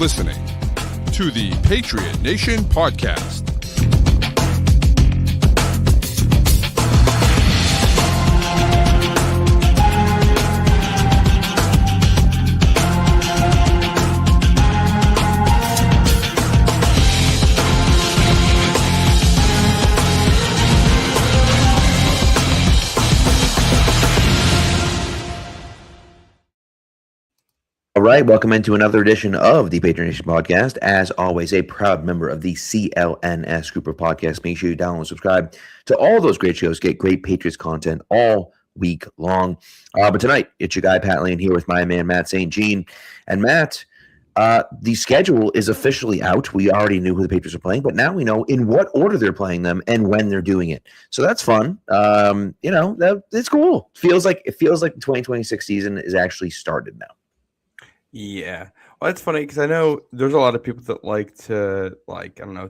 listening to the Patriot Nation Podcast. All right, welcome into another edition of the Patriot Nation Podcast. As always, a proud member of the CLNS group of podcasts. Make sure you download and subscribe to all those great shows. Get great Patriots content all week long. But tonight, it's your guy, Pat Lane, here with my man, Matt St. Jean. And Matt, the schedule is officially out. We already knew who the Patriots are playing, but now we know in what order they're playing them and when they're doing it. So that's fun. It's cool. It feels like the 2026 season is actually started now. Yeah. Well, it's funny because I know there's a lot of people that like to,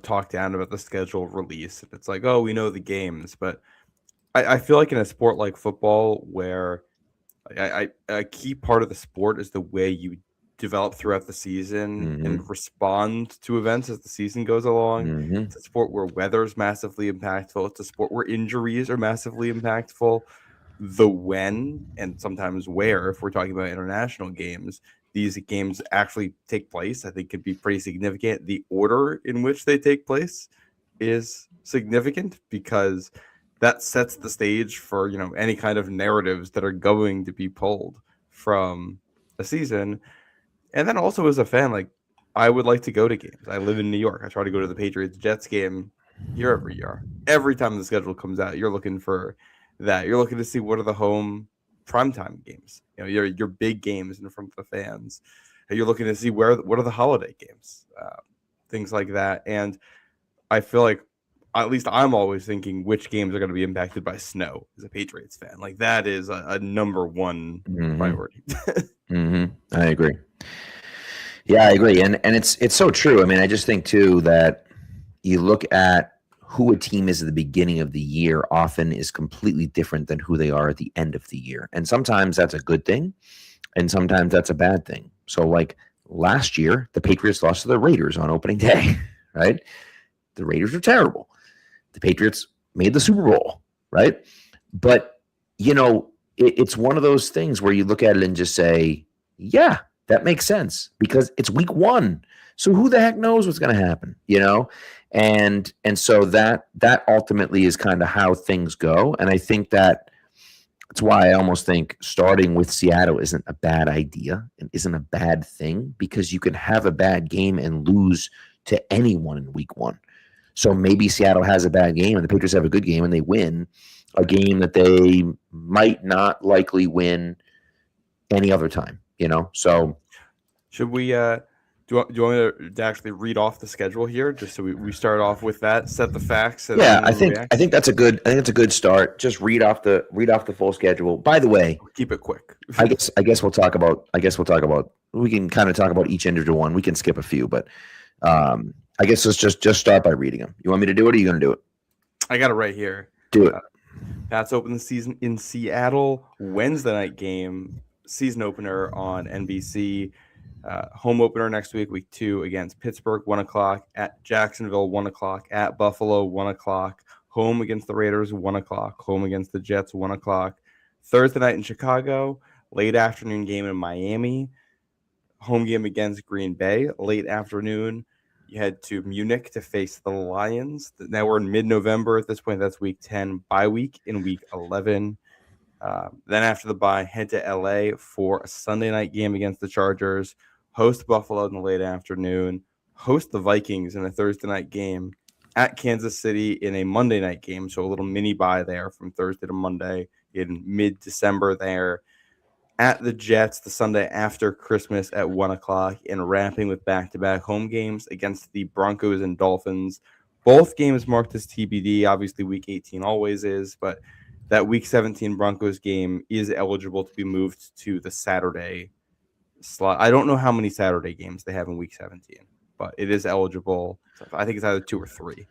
talk down about the schedule release. It's like, oh, we know the games. But I feel like in a sport like football where a key part of the sport is the way you develop throughout the season and respond to events as the season goes along. It's a sport where weather is massively impactful. It's a sport where injuries are massively impactful. The when and sometimes where, if we're talking about international games, these games actually take place, I think could be pretty significant. The order in which they take place is significant because that sets the stage for, any kind of narratives that are going to be pulled from a season. And then also as a fan, I would like to go to games. I live in New York. I try to go to the Patriots Jets game year every year. Every time the schedule comes out, you're looking for that. You're looking to see what are the home primetime games, your big games in front of the fans. And you're looking to see what are the holiday games, things like that. And I feel like at least I'm always thinking which games are going to be impacted by snow as a Patriots fan. Like that is a number one priority. I agree. Yeah, I agree. And it's so true. I mean, I just think too that you look at who a team is at the beginning of the year often is completely different than who they are at the end of the year. And sometimes that's a good thing, and sometimes that's a bad thing. So like last year, the Patriots lost to the Raiders on opening day, right? The Raiders are terrible. The Patriots made the Super Bowl, right? But, it's one of those things where you look at it and just say, yeah, that makes sense because it's week one. So who the heck knows what's going to happen, And so that ultimately is kind of how things go. And I think that's why I almost think starting with Seattle isn't a bad idea and isn't a bad thing because you can have a bad game and lose to anyone in week one. So maybe Seattle has a bad game and the Patriots have a good game and they win a game that they might not likely win any other time, So should we do you want me to actually read off the schedule here, just so we start off with that, set the facts? And I think that's a good start. Just read off the full schedule. By the way, keep it quick. I guess we'll talk about. We can kind of talk about each individual one. We can skip a few, but I guess let's just start by reading them. You want me to do it, or are you going to do it? I got it right here. Do it. Pats open the season in Seattle. Wednesday night game, season opener on NBC. Home opener next week 2 against Pittsburgh, 1:00, at Jacksonville, 1:00, at Buffalo, 1:00, home against the Raiders, 1:00, home against the Jets, 1:00, Thursday night in Chicago, late afternoon game in Miami, home game against Green Bay, late afternoon. You head to Munich to face the Lions. Now we're in mid-November at this point. That's week 10, bye week in week 11. Then after the bye, head to LA for a Sunday night game against the Chargers, host Buffalo in the late afternoon, host the Vikings in a Thursday night game, at Kansas City in a Monday night game. So a little mini bye there from Thursday to Monday in mid-December there, at the Jets the Sunday after Christmas at 1:00, and wrapping with back-to-back home games against the Broncos and Dolphins. Both games marked as TBD. Obviously, week 18 always is, but that week 17 Broncos game is eligible to be moved to the Saturday slot. I don't know how many Saturday games they have in week 17, but it is eligible. I think it's either 2 or 3.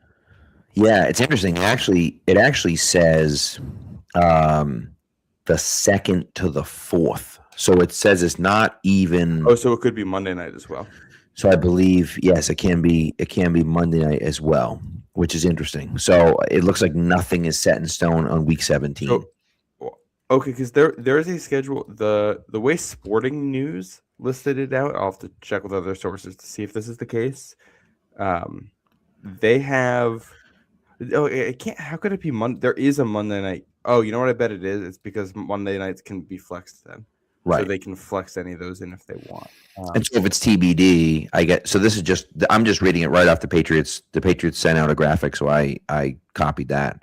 Yeah, it's interesting. It actually says the 2nd to the 4th. So it says it's not even. Oh, so it could be Monday night as well. So I believe, yes, it can be Monday night as well, which is interesting. So it looks like nothing is set in stone on week 17. So, okay, because there's a schedule. The way Sporting News listed it out, I'll have to check with other sources to see if this is the case. They have. Oh, it can't. How could it be Monday? There is a Monday night. Oh, you know what? I bet it is. It's because Monday nights can be flexed then, so Right. they can flex any of those in if they want. And so if it's TBD, I get, so this is just, I'm just reading it right off the Patriots. The Patriots sent out a graphic, so I copied that.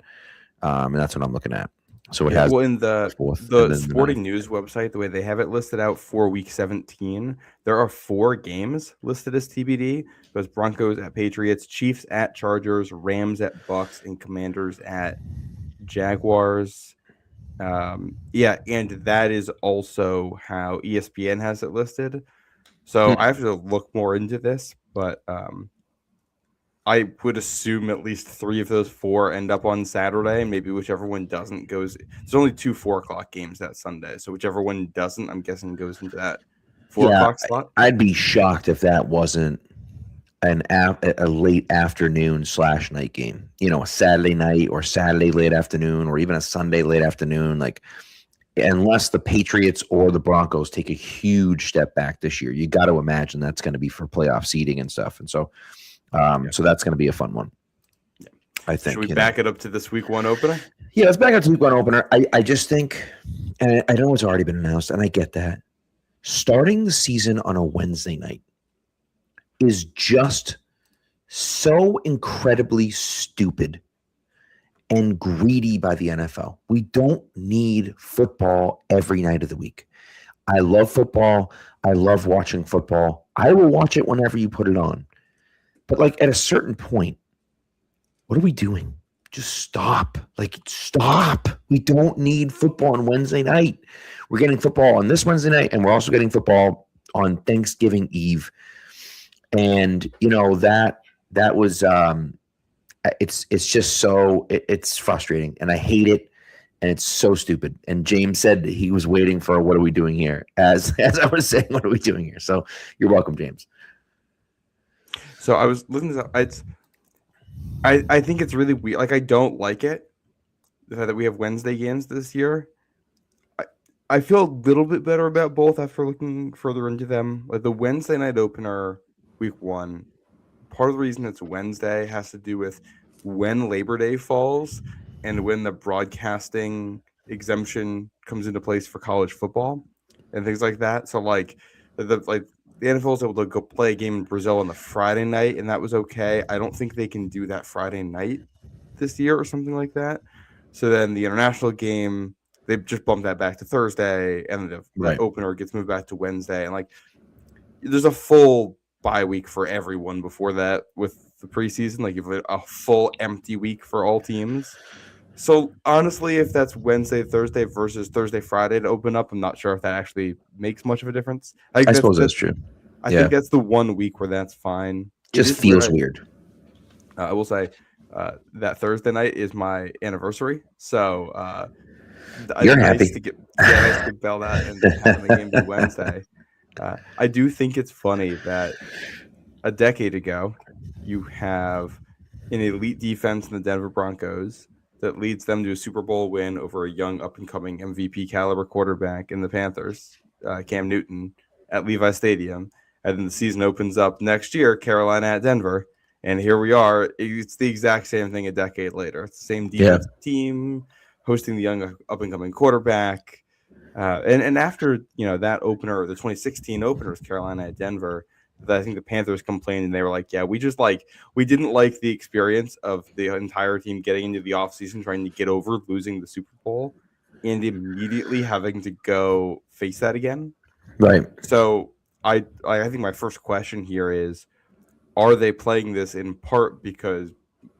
And that's what I'm looking at. So it has Well, in the fourth, the and then Sporting News website, the way they have it listed out for week 17, there are 4 games listed as TBD. There's Broncos at Patriots, Chiefs at Chargers, Rams at Bucks, and Commanders at Jaguars. Yeah, and that is also how ESPN has it listed. So I have to look more into this, but I would assume at least 3 of those 4 end up on Saturday. Maybe whichever one doesn't goes. There's only 2 4:00 games that Sunday, so whichever one doesn't, I'm guessing goes into that 4:00 slot. I'd be shocked if that wasn't a late afternoon / night game. You know, a Saturday night or Saturday late afternoon, or even a Sunday late afternoon. Like, unless the Patriots or the Broncos take a huge step back this year, you got to imagine that's going to be for playoff seeding and stuff. And so. So that's going to be a fun one. Yeah. I think. Should we back it up to this week 1 opener? Yeah, let's back up to week 1 opener. I just think, and I know it's already been announced, and I get that, starting the season on a Wednesday night is just so incredibly stupid and greedy by the NFL. We don't need football every night of the week. I love football. I love watching football. I will watch it whenever you put it on. But like at a certain point, what are we doing? Just stop. Like, stop. We don't need football on Wednesday night. We're getting football on this Wednesday night, and we're also getting football on Thanksgiving Eve. And you know, that was it's just so it's frustrating, and I hate it, and it's so stupid. And James said that he was waiting for what are we doing here? As I was saying, what are we doing here? So you're welcome, James. So I was looking at it. I think it's really weird. Like, I don't like it, the fact that we have Wednesday games this year. I feel a little bit better about both after looking further into them. Like the Wednesday night opener, week 1, part of the reason it's Wednesday has to do with when Labor Day falls and when the broadcasting exemption comes into place for college football and things like that. So like the NFL was able to go play a game in Brazil on the Friday night, and that was okay. I don't think they can do that Friday night this year or something like that. So then the international game, they just bumped that back to Thursday, and the opener gets moved back to Wednesday. And like, there's a full bye week for everyone before that with the preseason. Like, you have a full empty week for all teams. So honestly, if that's Wednesday, Thursday versus Thursday, Friday to open up, I'm not sure if that actually makes much of a difference. I suppose that's true. I think that's the 1 week where that's fine. Just feels weird. I will say that Thursday night is my anniversary, so you're happy to get bell that and have the game be Wednesday. I do think it's funny that a decade ago you have an elite defense in the Denver Broncos that leads them to a Super Bowl win over a young up-and-coming MVP caliber quarterback in the Panthers, Cam Newton, at Levi Stadium. And then the season opens up next year, Carolina at Denver. And here we are. It's the exact same thing a decade later. It's the same defensive team hosting the young up-and-coming quarterback. And after, that opener, the 2016 opener was Carolina at Denver, I think the Panthers complained, and they were like, yeah, we didn't like the experience of the entire team getting into the offseason trying to get over losing the Super Bowl and immediately having to go face that again. Right. So I think my first question here is, are they playing this in part because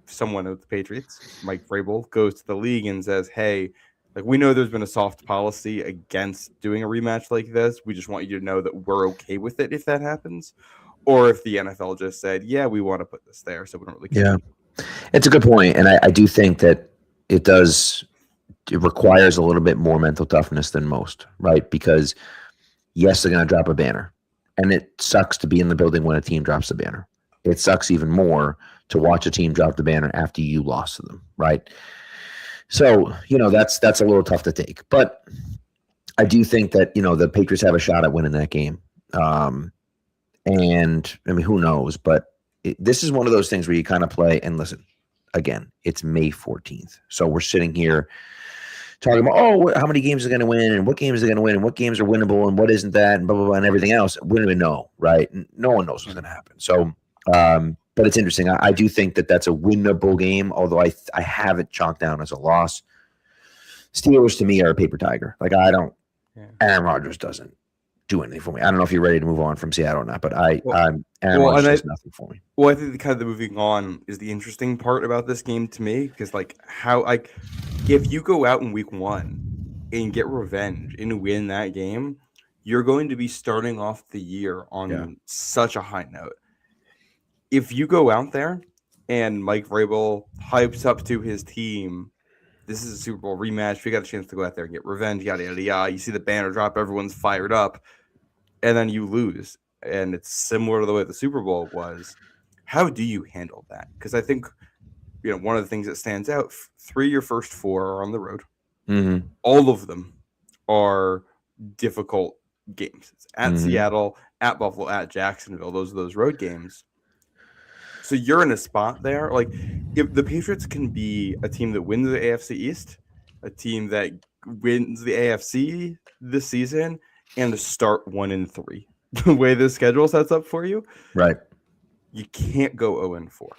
someone of the Patriots, Mike Vrabel, goes to the league and says, hey, like, we know there's been a soft policy against doing a rematch like this. We just want you to know that we're okay with it if that happens. Or if the NFL just said, yeah, we want to put this there, so we don't really care. Yeah, it's a good point. And I do think that it requires a little bit more mental toughness than most, right? Because, yes, they're going to drop a banner. And it sucks to be in the building when a team drops the banner. It sucks even more to watch a team drop the banner after you lost to them, right? So, that's a little tough to take. But I do think that, the Patriots have a shot at winning that game. And I mean, who knows? But this is one of those things where you kind of play and listen. Again, it's May 14th. So we're sitting here talking about, how many games are going to win and what games are going to win and what games are winnable and what isn't that and blah, blah, blah, and everything else. We don't even know, right? No one knows what's going to happen. So, but it's interesting. I do think that that's a winnable game, although I have it chalked down as a loss. Steelers to me are a paper tiger. Like Aaron Rodgers doesn't do anything for me. I don't know if you're ready to move on from Seattle or not, but Aaron Rodgers does nothing for me. Well, I think the moving on is the interesting part about this game to me, because if you go out in week 1 and get revenge and win that game, you're going to be starting off the year on such a high note. If you go out there and Mike Vrabel hypes up to his team, this is a Super Bowl rematch. We got a chance to go out there and get revenge, yada, yada, yada. You see the banner drop, everyone's fired up, and then you lose. And it's similar to the way the Super Bowl was. How do you handle that? Because I think, one of the things that stands out, 3 of your first 4 are on the road. Mm-hmm. All of them are difficult games. It's at Seattle, at Buffalo, at Jacksonville. Those are those road games. So you're in a spot there. Like, if the Patriots can be a team that wins the AFC East, a team that wins the AFC this season, and to start 1-3, the way the schedule sets up for you, right? You can't go 0-4.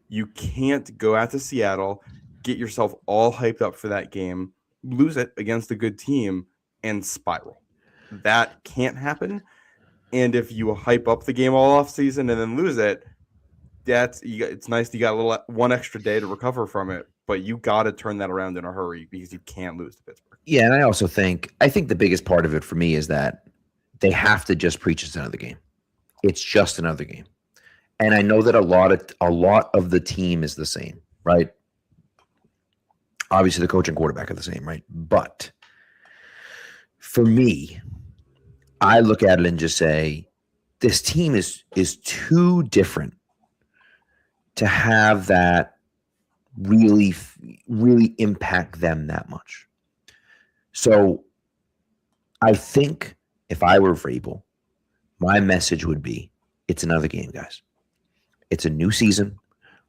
You can't go out to Seattle, get yourself all hyped up for that game, lose it against a good team, and spiral. That can't happen. And if you hype up the game all off season and then lose it, it's nice you got a little 1 extra day to recover from it, but you got to turn that around in a hurry because you can't lose to Pittsburgh. Yeah, and I think the biggest part of it for me is that they have to just preach it's another game. It's just another game. And I know that a lot of the team is the same, right? Obviously the coach and quarterback are the same, right? But for me, I look at it and just say, this team is too different to have that really, really impact them that much. So I think if I were Vrabel, my message would be, it's another game, guys. It's a new season.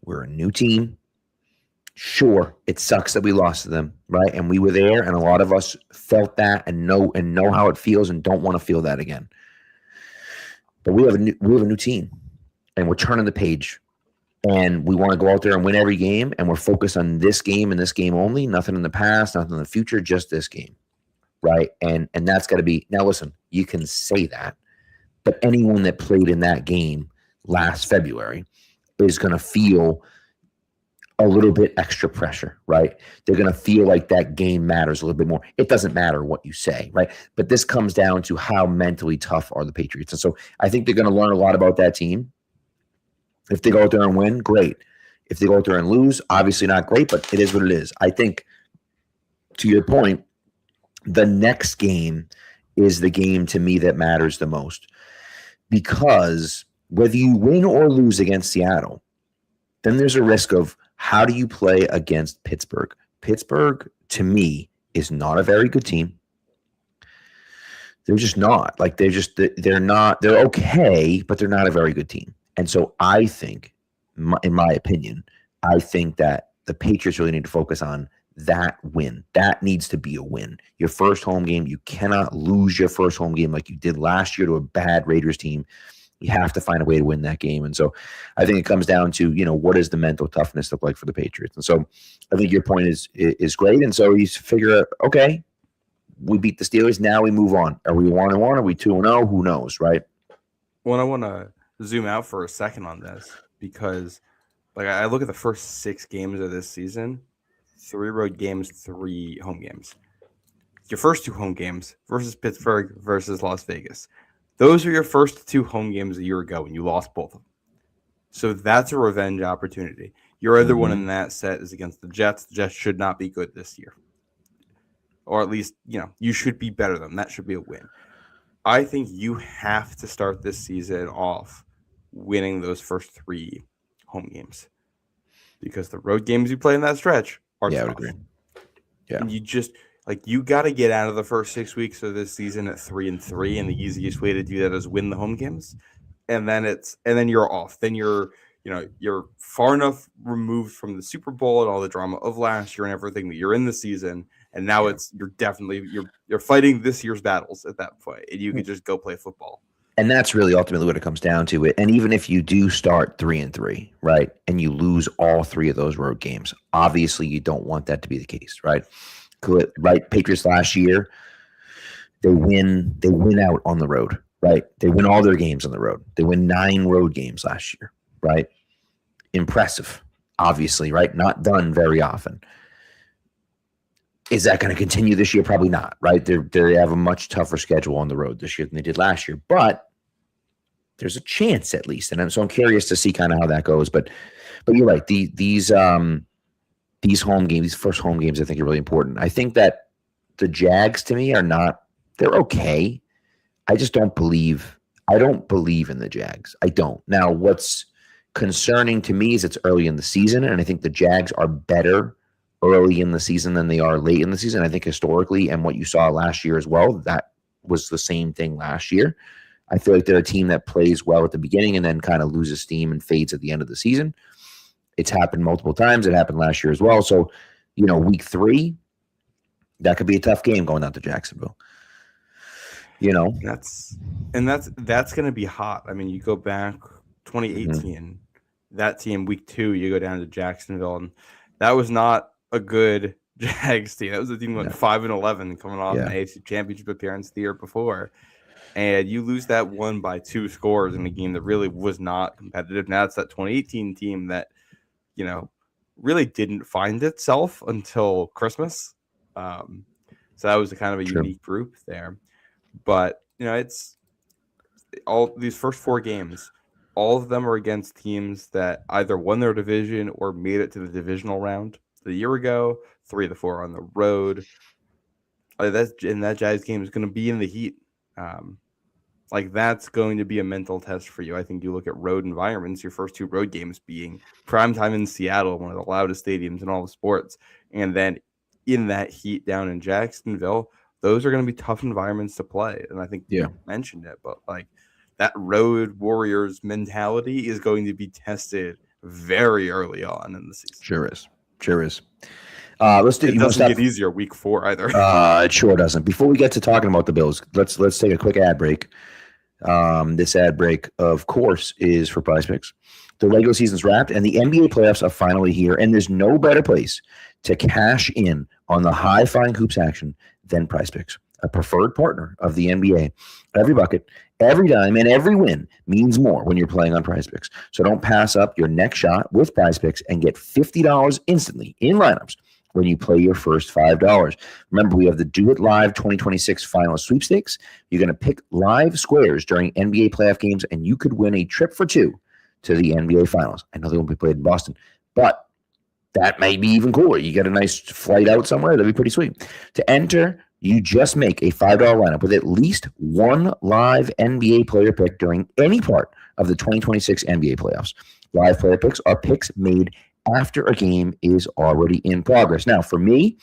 We're a new team. Sure, it sucks that we lost to them, right? And we were there, and a lot of us felt that and know how it feels and don't want to feel that again. But we have a new team, and we're turning the page. And we want to go out there and win every game, and we're focused on this game and this game only, nothing in the past, nothing in the future, just this game, right? And that's got to be – now, listen, you can say that, but anyone that played in that game last February is going to feel a little bit extra pressure, right? They're going to feel like that game matters a little bit more. It doesn't matter what you say, right? But this comes down to how mentally tough are the Patriots. And so I think they're going to learn a lot about that team. If they go out there and win, great. If they go out there and lose, obviously not great, but it is what it is. I think, to your point, the next game is the game to me that matters the most. Because whether you win or lose against Seattle, then there's a risk of how do you play against Pittsburgh? Pittsburgh, to me, is not a very good team. They're just not. Like, they're not. They're okay, but they're not a very good team. And so I think, in my opinion, I think that the Patriots really need to focus on that win. That needs to be a win. Your first home game, you cannot lose your first home game like you did last year to a bad Raiders team. You have to find a way to win that game. And so I think it comes down to, what does the mental toughness look like for the Patriots? And so I think your point is great. And so you figure, okay, we beat the Steelers. Now we move on. Are we 1-1? Are we 2-0? Who knows, right? Well, I want to zoom out for a second on this because, I look at the first 6 games of this season, 3 road games, 3 home games. Your first 2 home games versus Pittsburgh versus Las Vegas. Those are your first 2 home games a year ago, and you lost both of them. So that's a revenge opportunity. Your other one in that set is against the Jets. The Jets should not be good this year. Or at least, you should be better than them. That should be a win. I think you have to start this season off winning those first 3 home games because the road games you play in that stretch are Yeah, I would tough. agree. Yeah. And you just you got to get out of the first 6 weeks of this season at 3-3, and the easiest way to do that is win the home games, and then you're off. Then you're far enough removed from the Super Bowl and all the drama of last year and everything that you're in the season, and now you're fighting this year's battles at that point, and you could just go play football. And that's really ultimately what it comes down to. It. And even if you do start 3-3, right, and you lose all 3 of those road games, obviously you don't want that to be the case, right? Right. Patriots last year, they win out on the road, right? They win all their games on the road. They win 9 road games last year, right? Impressive, obviously, right? Not done very often. Is that going to continue this year? Probably not, right? They have a much tougher schedule on the road this year than they did last year, but there's a chance at least. And so I'm curious to see kind of how that goes. But you're right. These home games, these first home games, I think are really important. I think that the Jags to me they're okay. I don't believe in the Jags. I don't. Now, what's concerning to me is it's early in the season, and I think the Jags are better early in the season than they are late in the season. I think historically, and what you saw last year as well, that was the same thing last year. I feel like they're a team that plays well at the beginning and then kind of loses steam and fades at the end of the season. It's happened multiple times. It happened last year as well. So, week 3, that could be a tough game going out to Jacksonville. That's going to be hot. I mean, you go back 2018, that team week 2, you go down to Jacksonville, and that was not a good Jags team. That was a team that went 5-11 coming off an AFC Championship appearance the year before. And you lose that one by 2 scores in a game that really was not competitive. Now it's that 2018 team that, really didn't find itself until Christmas. So that was a kind of a unique group there. But, it's all these first 4 games, all of them are against teams that either won their division or made it to the divisional round a year ago. 3 of the 4 on the road. That Jags game is going to be in the heat. That's going to be a mental test for you. I think you look at road environments, your first 2 road games being primetime in Seattle, one of the loudest stadiums in all the sports, and then in that heat down in Jacksonville, those are going to be tough environments to play. And I think you mentioned it, but that road Warriors mentality is going to be tested very early on in the season. Sure is. Let's do. It doesn't get easier week 4 either. It sure doesn't. Before we get to talking about the Bills, let's take a quick ad break. This ad break, of course, is for Prize Picks. The regular season's wrapped, and the NBA playoffs are finally here. And there's no better place to cash in on the high-flying hoops action than Prize Picks, a preferred partner of the NBA. Every bucket, every dime, and every win means more when you're playing on Prize Picks. So don't pass up your next shot with Prize Picks and get $50 instantly in lineups when you play your first $5. Remember, we have the Do It Live 2026 final sweepstakes. You're going to pick live squares during NBA playoff games, and you could win a trip for 2 to the NBA finals. I know they won't be played in Boston, but that may be even cooler. You get a nice flight out somewhere. That'd be pretty sweet. To enter, you just make a $5 lineup with at least one live NBA player pick during any part of the 2026 NBA playoffs. Live player picks are picks made after a game is already in progress. Now, for me,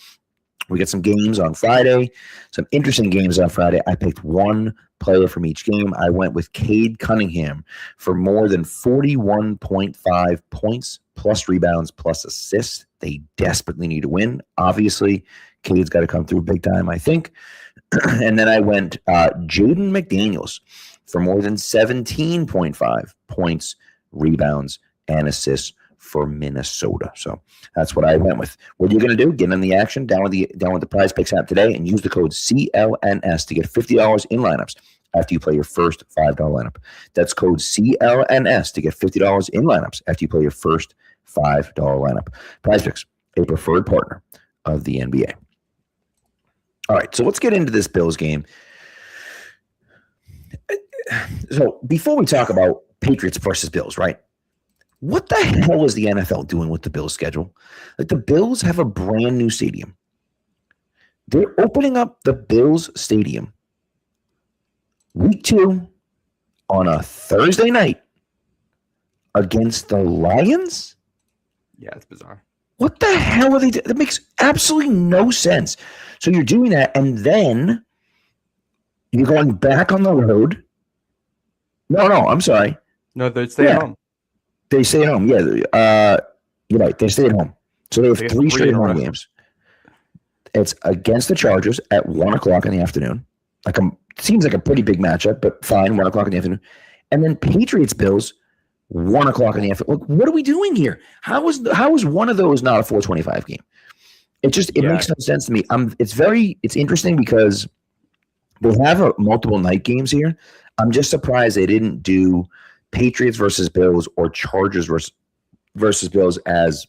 we get some games on Friday, some interesting games on Friday. I picked one player from each game. I went with Cade Cunningham for more than 41.5 points, plus rebounds, plus assists. They desperately need to win. Obviously, Cade's got to come through big time, I think. And then I went Jaden McDaniels for more than 17.5 points, rebounds, and assists for Minnesota. So that's what I went with. What are you going to do? Get in the action, download the Prize Picks app today and use the code CLNS to get $50 in lineups after you play your first $5 lineup. That's code CLNS to get $50 in lineups after you play your first $5 lineup. Prize Picks, a preferred partner of the NBA. All right, so let's get into this Bills game. So before we talk about Patriots versus Bills, right? What the hell is the NFL doing with the Bills schedule? The Bills have a brand new stadium. They're opening up the Bills stadium Week 2 on a Thursday night against the Lions? Yeah, it's bizarre. What the hell are they doing? That makes absolutely no sense. So you're doing that, and then you're going back on the road. No, I'm sorry. No, they'd stay at home. They stay at home. Yeah, you're right. They stay at home. So they have three straight home games. It's against the Chargers at 1 o'clock in the afternoon. Seems like a pretty big matchup, but fine, 1 o'clock in the afternoon. And then Patriots Bills, 1 o'clock in the afternoon. Look, what are we doing here? How is one of those not a 425 game? It makes no sense to me. It's interesting because they have multiple night games here. I'm just surprised they didn't do Patriots versus Bills or Chargers versus Bills as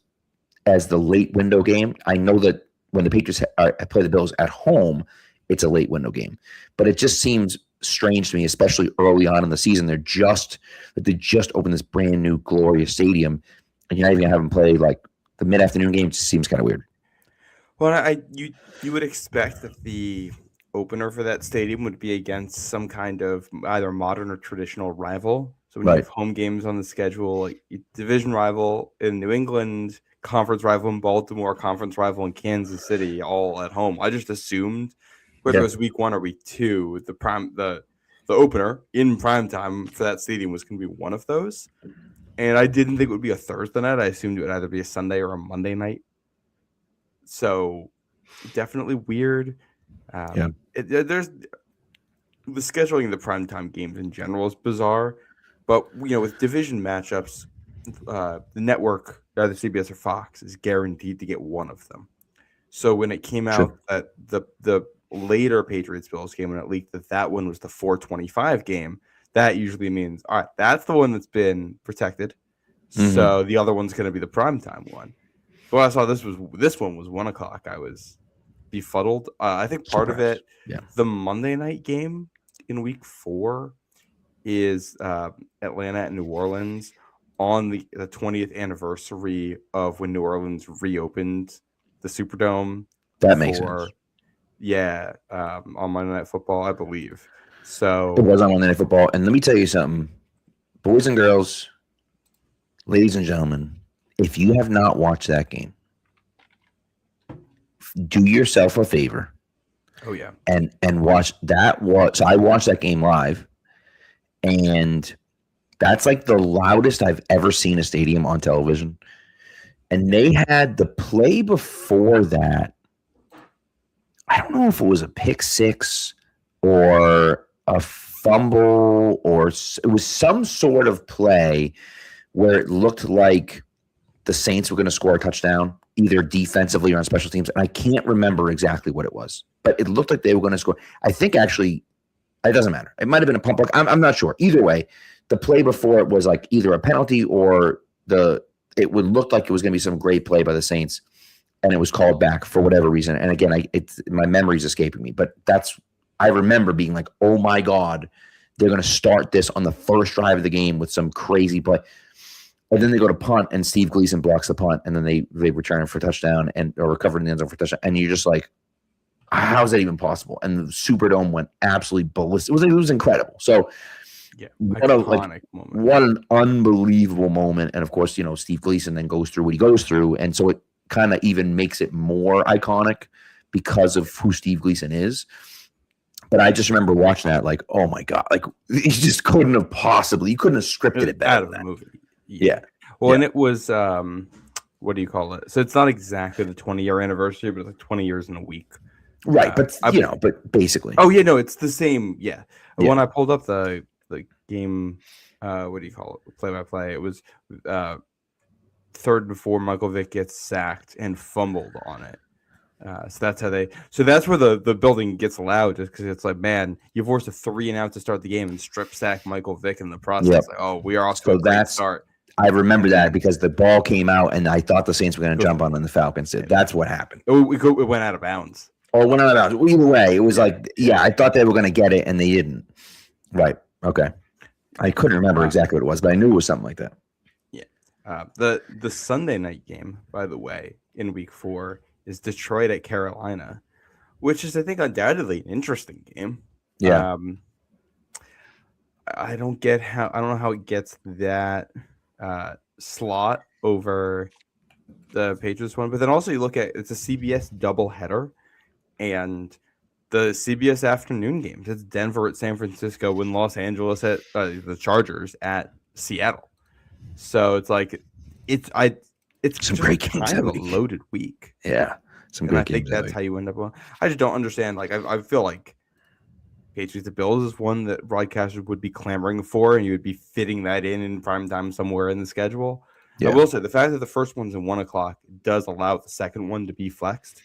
the late window game. I know that when the Patriots play the Bills at home, it's a late window game, but it just seems strange to me, especially early on in the season. They just opened this brand new glorious stadium, and you're not even gonna have them play like the mid afternoon game. Just seems kind of weird. Well, you would expect that the opener for that stadium would be against some kind of either modern or traditional rival. So when you have home games on the schedule, like division rival in New England, conference rival in Baltimore, conference rival in Kansas City, all at home. I just assumed whether it was week 1 or week 2, the opener in prime time for that stadium was going to be one of those. And I didn't think it would be a Thursday night. I assumed it would either be a Sunday or a Monday night. So definitely weird. There's the scheduling of the primetime games in general is bizarre, but with division matchups, the network, either CBS or Fox, is guaranteed to get one of them. So when it came out that the later Patriots Bills game, when it leaked that one was the 425 game, that usually means, all right, that's the one that's been protected. Mm-hmm. So the other one's going to be the primetime one. So when I saw this one was 1 o'clock, I was befuddled. I think part of it, the Monday night game in week 4 is Atlanta at New Orleans on the 20th anniversary of when New Orleans reopened the Superdome. That makes sense. Yeah, on Monday Night Football, I believe. So it was on Monday Night Football. And let me tell you something, boys and girls, ladies and gentlemen, if you have not watched that game, do yourself a favor. Oh yeah, and watch that. So I watched that game live, and that's like the loudest I've ever seen a stadium on television. And they had the play before that. I don't know if it was a pick six or a fumble, or it was some sort of play where it looked like the Saints were going to score a touchdown, either defensively or on special teams. And I can't remember exactly what it was, but it looked like they were going to score. I think actually, it doesn't matter. It might have been a pump block. I'm not sure. Either way, the play before it was like either a penalty or it would look like it was going to be some great play by the Saints, and it was called back for whatever reason. And again, my memory's escaping me, but I remember being like, oh my God, they're going to start this on the first drive of the game with some crazy play. And then they go to punt, and Steve Gleason blocks the punt, and then they return it for a touchdown or recovered in the end zone for a touchdown. And you're just like, how is that even possible? And the Superdome went absolutely ballistic. It was incredible. So what an unbelievable moment. And of course, Steve Gleason then goes through what he goes through. And so it kind of even makes it more iconic because of who Steve Gleason is. But I just remember watching that like, oh my God, like you just couldn't have scripted it better than that movie. Yeah. Well, and it was, what do you call it? So it's not exactly the 20-year anniversary, but it's like 20 years in a week. Right. But basically. Oh yeah, no, it's the same. Yeah. When I pulled up the game, what do you call it? Play by play. It was 3rd and 4. Michael Vick gets sacked and fumbled on it. So that's where the building gets loud, just because it's like, man, you forced a 3 and out to start the game and strip sack Michael Vick in the process. Yep. Like, oh, we are off to a great start. I remember that because the ball came out and I thought the Saints were going to jump on, and the Falcons did. That's what happened. It went out of bounds. Or it went out of bounds. Either way, it was like, I thought they were going to get it and they didn't. Right. Okay. I couldn't remember exactly what it was, but I knew it was something like that. Yeah. The Sunday night game, by the way, in week 4 is Detroit at Carolina, which is, I think, undoubtedly an interesting game. Yeah. I don't get how I don't know how it gets that slot over the Patriots one. But then also you look at it's a CBS doubleheader, and the CBS afternoon games. It's Denver at San Francisco and Los Angeles at the Chargers at Seattle. So it's like it's Some just great games kind that of a week. loaded week. Yeah, some And I great think games that that's week. how you end up. I just don't understand. Like I feel like Patriots at Bills is one that broadcasters would be clamoring for, and you would be fitting that in prime time somewhere in the schedule. I Yeah, will say the fact that the first one's at 1:00 does allow the second one to be flexed.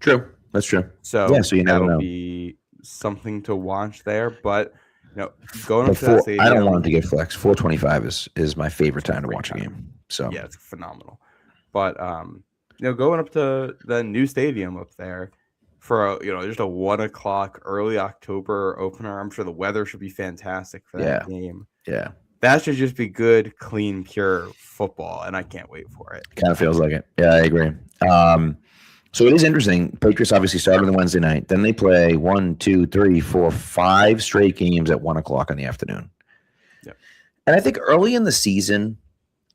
true. That's true. Yeah, So so you never that'll know. be something to watch there. But going up But to that I don't stadium, want it to get flexed. 425 is my favorite it's a time to great watch a time. game. So Yeah, it's phenomenal. But going up to the new stadium up there for just a 1:00 early October opener. I'm sure the weather should be fantastic for that game. yeah, That should just be good, clean, pure football, and I can't wait for it. kind of feels like it. Yeah, I agree. So it is interesting. Patriots obviously started on Wednesday night. Then they play 1, 2, 3, 4, 5 straight games at 1:00 in the afternoon. Yep. And I think early in the season,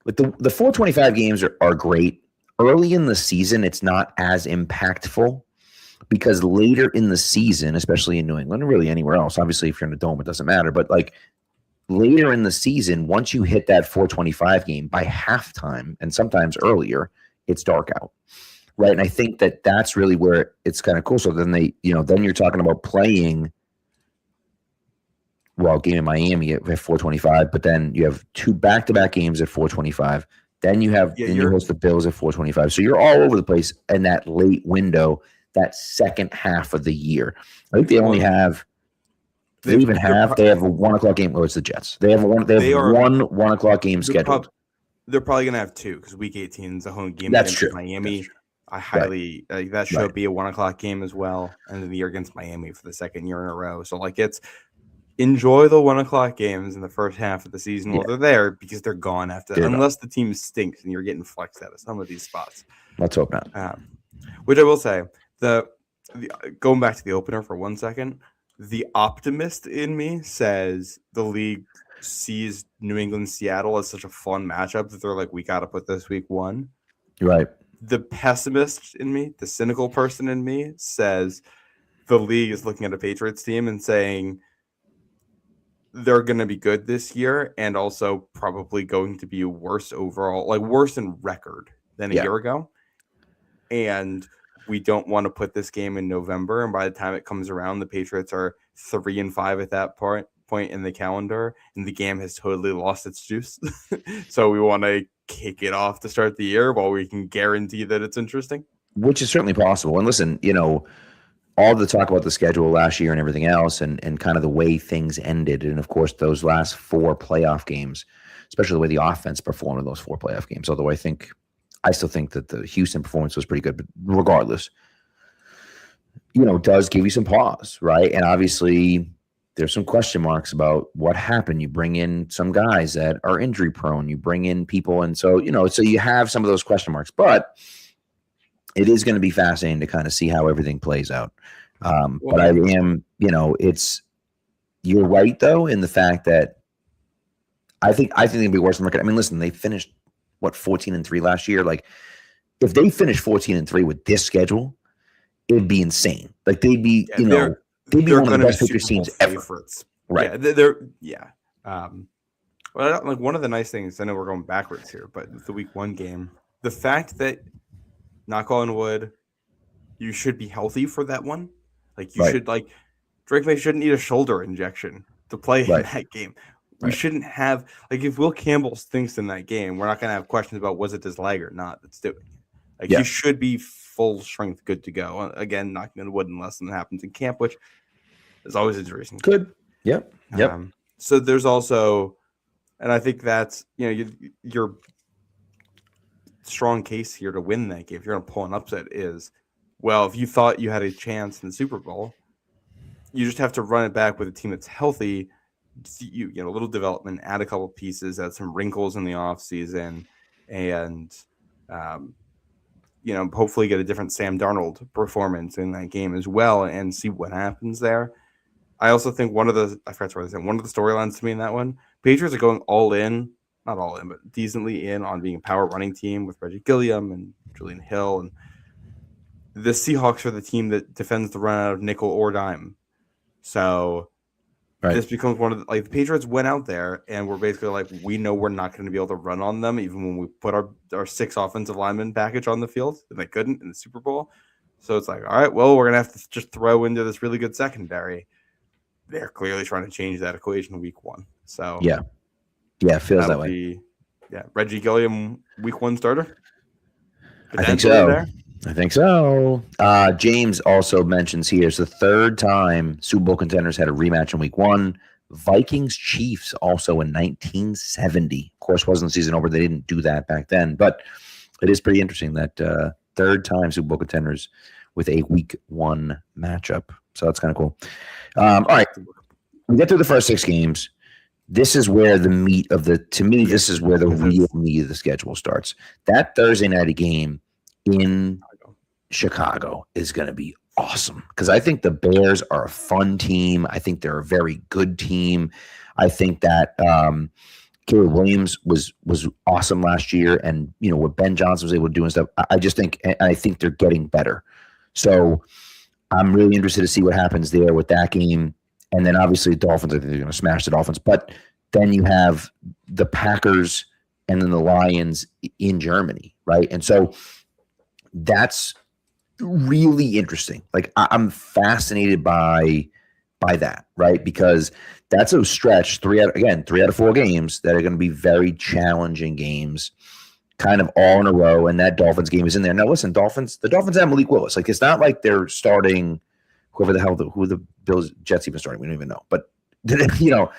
with the 425 games are great. Early in the season, it's not as impactful because later in the season, especially in New England, or really anywhere else, obviously if you're in a dome, it doesn't matter. But like later in the season, once you hit that 425 game by halftime, and sometimes earlier, it's dark out. Right. And I think that's really where it's kind of cool. So then then you're talking about playing, game in Miami at 425, but then you have 2 back-to-back games at 425. Then you host the Bills at 425. So you're all over the place in that late window, that second half of the year. I think they only have, they have a 1:00 game. Oh, it's the Jets. They have one 1:00 game scheduled. They're probably going to have 2 because Week 18 is a home game That's against true. Miami. That's true. I highly that should be a 1:00 game as well, and then the year against Miami for the second year in a row. So it's enjoy the 1:00 games in the first half of the season while they're there because they're gone unless the team stinks and you're getting flexed out of some of these spots. Let's hope not. Which I will say, the going back to the opener for 1 second, the optimist in me says the league sees New England Seattle as such a fun matchup that they're like, we got to put this week 1. Right. The pessimist in me, the cynical person in me, says the league is looking at a Patriots team and saying they're going to be good this year and also probably going to be worse overall, worse in record than a year ago. And we don't want to put this game in November. And by the time it comes around, the Patriots are 3-5 at that point in the calendar, and the game has totally lost its juice. So we want to kick it off to start the year while we can guarantee that it's interesting. Which is certainly possible. And listen, all the talk about the schedule last year and everything else and kind of the way things ended. And of course, those last 4 playoff games, especially the way the offense performed in those 4 playoff games, although I still think that the Houston performance was pretty good, but regardless, does give you some pause, right? And obviously there's some question marks about what happened. You bring in some guys that are injury prone, you bring in people. And so, so you have some of those question marks, but it is going to be fascinating to kind of see how everything plays out. But I am, you're right though, in the fact that I think it'd be worse than record. I mean, listen, they finished 14-3 last year. Like if they finish 14-3 with this schedule, it'd be insane. Like they'd be, they'd be one of the best Patriots teams ever. Right. Yeah, well, one of the nice things, I know we're going backwards here, but the week 1 game, the fact that, knock on wood, you should be healthy for that one. Should Drake May shouldn't need a shoulder injection to play in that game. We shouldn't have if Will Campbell stinks in that game, we're not going to have questions about was it his leg or not that's doing it. He should be full strength, good to go. Again, knocking on wood unless something happens in camp, which is always interesting. Good. Yep. So there's also, and I think that's your strong case here to win that game. If you're going to pull an upset, is if you thought you had a chance in the Super Bowl, you just have to run it back with a team that's healthy. You get a little development, add a couple pieces, add some wrinkles in the offseason, and hopefully get a different Sam Darnold performance in that game as well and see what happens there. I also think one of the storylines to me in that one, Patriots are going all in, not all in, but decently in on being a power running team with Reggie Gilliam and Julian Hill, and the Seahawks are the team that defends the run out of nickel or dime. So this becomes one of the, the Patriots went out there and we're basically like, we know we're not going to be able to run on them even when we put our 6 offensive lineman package on the field, and they couldn't in the Super Bowl. So it's like, all right, well, we're going to have to just throw into this really good secondary. They're clearly trying to change that equation week 1. So yeah, it feels that way. Reggie Gilliam, week 1 starter. I think so. James also mentions here it's the 3rd time Super Bowl contenders had a rematch in week 1. Vikings Chiefs also in 1970. Of course, wasn't the season over. They didn't do that back then, but it is pretty interesting that 3rd time Super Bowl contenders with a week 1 matchup. So that's kind of cool. All right, we get through the first 6 games. This is where the meat of this is where the real meat of the schedule starts. That Thursday night game in Chicago is going to be awesome because I think the Bears are a fun team. I think they're a very good team. I think that Caleb Williams was awesome last year, and what Ben Johnson was able to do and stuff. I think they're getting better. So I'm really interested to see what happens there with that game. And then obviously the Dolphins, I think they're going to smash the Dolphins. But then you have the Packers and then the Lions in Germany, right? And so that's really interesting. Like I'm fascinated by that, right? Because that's a stretch, 3 out of 4 games that are going to be very challenging games, kind of all in a row. And that Dolphins game is in there. Now listen, the Dolphins have Malik Willis. Like it's not like they're starting who the Bills Jets even starting. We don't even know. But Geno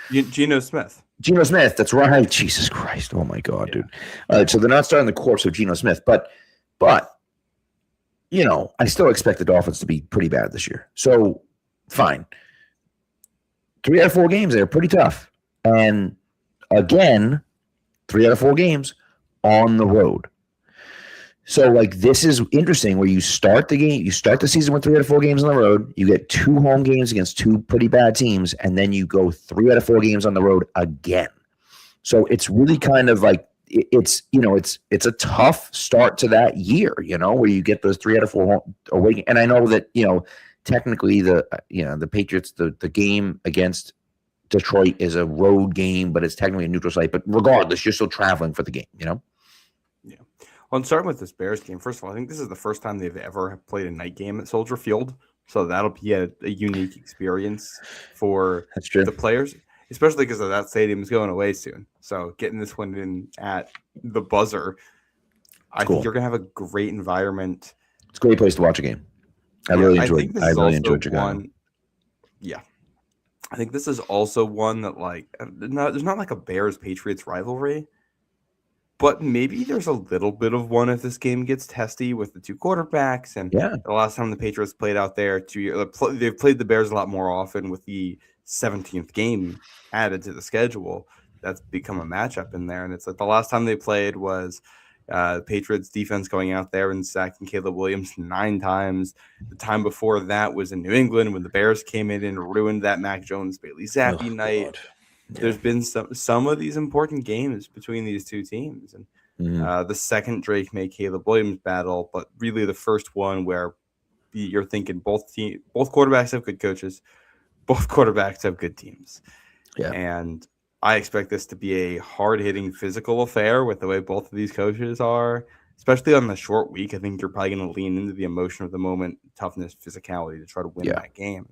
Smith. Geno Smith, that's right. Jesus Christ. Oh my God, dude. All right, so they're not starting the corpse of Geno Smith, but I still expect the Dolphins to be pretty bad this year. So fine. 3 out of 4 games, they're pretty tough. And again, 3 out of 4 games on the road. So, this is interesting where you start the season with 3 out of 4 games on the road. You get 2 home games against 2 pretty bad teams, and then you go 3 out of 4 games on the road again. So it's really kind of like it's a tough start to that year, where you get those 3 out of 4 away. And I know that technically the Patriots the game against Detroit is a road game, but it's technically a neutral site. But regardless, you're still traveling for the game, Yeah. Well, starting with this Bears game, first of all, I think this is the first time they've ever played a night game at Soldier Field. So that'll be a unique experience for the players, especially because that stadium is going away soon. So getting this one in at the buzzer, I think you're going to have a great environment. It's a great place to watch a game. I really enjoyed Chicago. Yeah. I think this is also one that there's not like a Bears-Patriots rivalry, but maybe there's a little bit of one if this game gets testy with the 2 quarterbacks. And the last time the Patriots played out there 2 years, they've played the Bears a lot more often with the 17th game added to the schedule. That's become a matchup in there. And it's like the last time they played was the Patriots defense going out there and sacking Caleb Williams 9 times. The time before that was in New England when the Bears came in and ruined that Mac Jones Bailey Zappi night. God. Yeah. There's been some of these important games between these 2 teams, and the second Drake May Caleb Williams battle, but really the first one where you're thinking both quarterbacks have good coaches, both quarterbacks have good teams, and I expect this to be a hard-hitting physical affair with the way both of these coaches are, especially on the short week. I think you're probably going to lean into the emotion of the moment, toughness, physicality to try to win that game.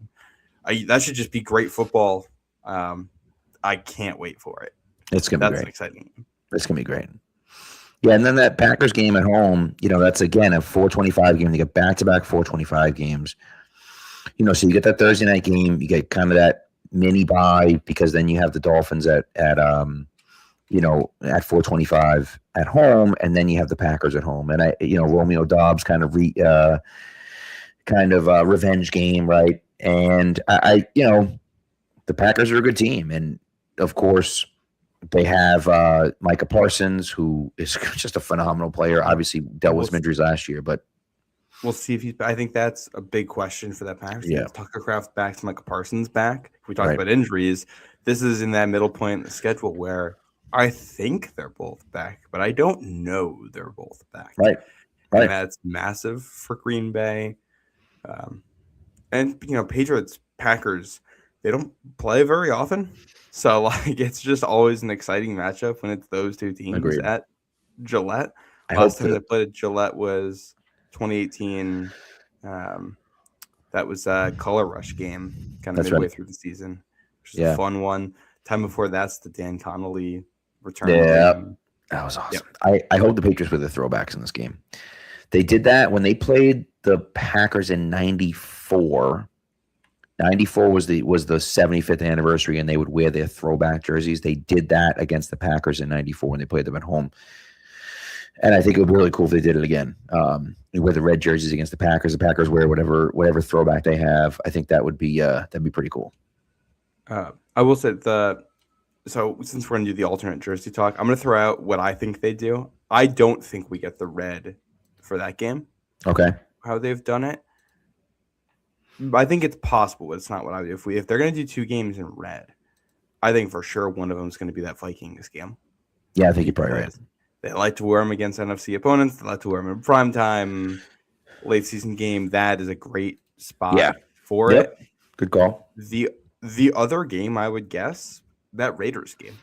That should just be great football. I can't wait for it. It's going to be great. That's exciting. It's going to be great. Yeah, and then that Packers game at home, that's, again, a 425 game. They get back-to-back 425 games. So you get that Thursday night game. You get kind of that mini bye because then you have the Dolphins at 425 at home, and then you have the Packers at home. And, Romeo Dobbs kind of revenge game, right? And, the Packers are a good team. And, of course, they have Micah Parsons, who is just a phenomenal player. Obviously, dealt with some injuries last year, but We'll see if he's. I think that's a big question for that Packers team. Yeah. Is Tucker Kraft back to Michael Parsons back? If we talk Right. about injuries, this is in that middle point in the schedule where I think they're both back, but I don't know they're both back. Right. And that's massive for Green Bay. And Patriots, Packers, they don't play very often. So like it's just always an exciting matchup when it's those two teams Agreed. at Gillette. I Last hope time they played at Gillette was 2018. That was a Color Rush game, kind of midway through the season, which is a fun one. Time before that's the Dan Connolly return. Yeah, that was awesome. Yep. I hope the Patriots were the throwbacks in this game. They did that when they played the Packers in '94. 94 was the 75th anniversary, and they would wear their throwback jerseys. They did that against the Packers in '94 when they played them at home. And I think it would be really cool if they did it again. Wear the red jerseys against the Packers. The Packers wear whatever throwback they have. I think that'd be pretty cool. I will say so since we're gonna do the alternate jersey talk, I'm gonna throw out what I think they do. I don't think we get the red for that game. Okay. How they've done it. I think it's possible, but it's not what I do. If they're gonna do 2 games in red, I think for sure one of them is gonna be that Vikings game. Yeah, I think you're probably right. They like to wear them against NFC opponents. They like to wear them in primetime, late season game. That is a great spot for it. Good call. The other game, I would guess, that Raiders game.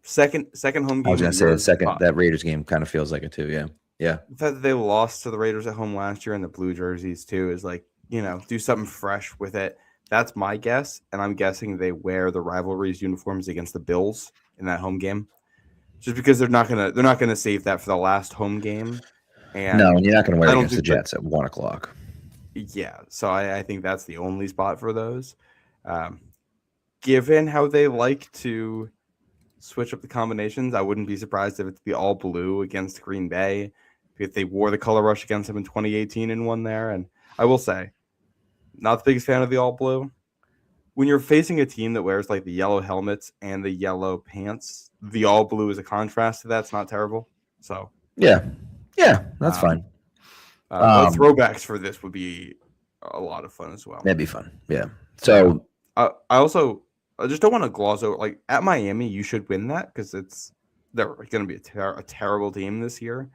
Second home game. I was going to say that Raiders game kind of feels like it too. Yeah. Yeah. The fact that they lost to the Raiders at home last year in the blue jerseys too is like, do something fresh with it. That's my guess. And I'm guessing they wear the rivalries uniforms against the Bills in that home game. Just because they're not gonna save that for the last home game. And no, you're not gonna wear it against the Jets at 1:00. Yeah, so I think that's the only spot for those. Given how they like to switch up the combinations, I wouldn't be surprised if it's the all blue against Green Bay. If they wore the color rush against them in 2018 and won there. And I will say, not the biggest fan of the all blue. When you're facing a team that wears like the yellow helmets and the yellow pants, the all blue is a contrast to that. It's not terrible. So yeah, that's fine. The throwbacks for this would be a lot of fun as well. That'd be fun. Yeah. So I just don't want to gloss over. Like at Miami, you should win that because they're going to be a terrible team this year.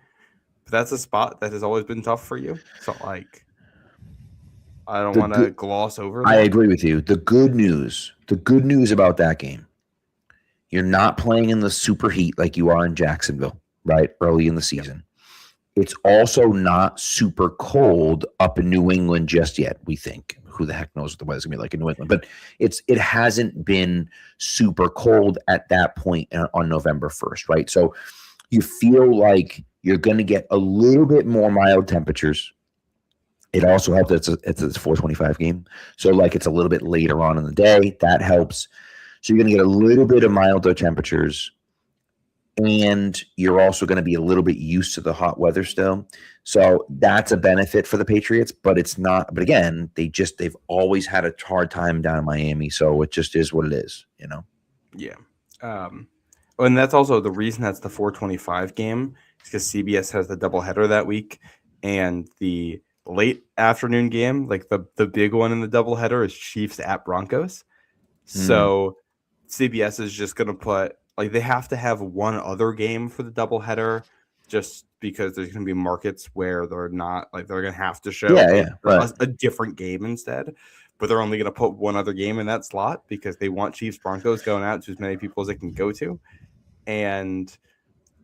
But that's a spot that has always been tough for you. So like. I don't want to gloss over that. I agree with you. The good news about that game, you're not playing in the super heat like you are in Jacksonville, right? Early in the season. It's also not super cold up in New England just yet, we think. Who the heck knows what the weather's going to be like in New England. But it hasn't been super cold at that point on November 1st, right? So you feel like you're going to get a little bit more mild temperatures. It also helps that it's a 4:25 game. So like it's a little bit later on in the day. That helps. So you're going to get a little bit of milder temperatures. And you're also going to be a little bit used to the hot weather still. So that's a benefit for the Patriots, but it's not. But again, they've always had a hard time down in Miami. So it just is what it is, Yeah. And that's also the reason that's the 4:25 game is because CBS has the doubleheader that week. And the late afternoon game, like the big one in the doubleheader, is Chiefs at Broncos. So CBS is just going to put, like, they have to have one other game for the doubleheader just because there's going to be markets where they're not, like, they're going to have to show a different game instead. But they're only going to put one other game in that slot because they want Chiefs Broncos going out to as many people as they can go to. And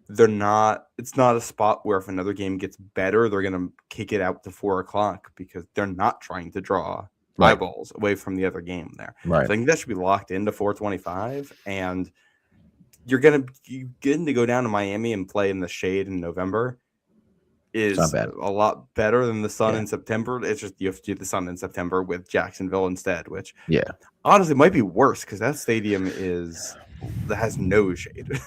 it's not a spot where if another game gets better, they're going to kick it out to 4:00 because they're not trying to draw eyeballs away from the other game there. Right. So I think that should be locked into 4:25, and you're getting to go down to Miami and play in the shade in November is a lot better than the sun in September. It's just you have to do the sun in September with Jacksonville instead, which honestly might be worse because that stadium that has no shade.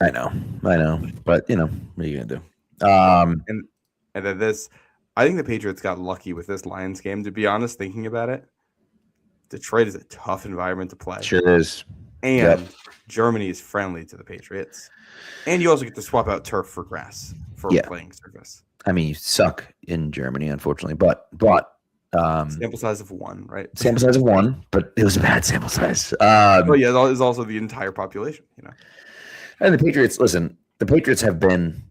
I know, but what are you gonna do? And then I think the Patriots got lucky with this Lions game. To be honest, thinking about it, Detroit is a tough environment to play. Sure is. And Germany is friendly to the Patriots. And you also get to swap out turf for grass for playing surface. I mean, you suck in Germany, unfortunately, but Sample size of 1, right? sample size of 1, but it was a bad sample size. Oh yeah, that is also the entire population. And the Patriots, listen, the Patriots have been,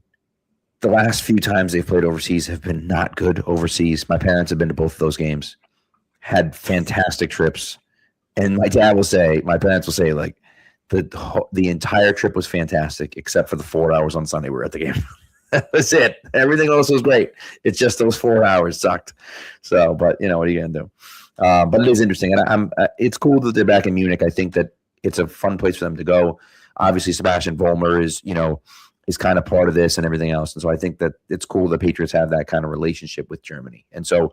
the last few times they've played overseas have been not good overseas. My parents have been to both of those games, had fantastic trips. And my parents will say, like, the entire trip was fantastic, except for the 4 hours on Sunday we were at the game. That was it. Everything else was great. It's just those 4 hours sucked. So, but what are you gonna do? But it is interesting, and it's cool that they're back in Munich. I think that it's a fun place for them to go. Obviously, Sebastian Vollmer is kind of part of this and everything else, and so I think that it's cool the Patriots have that kind of relationship with Germany, and so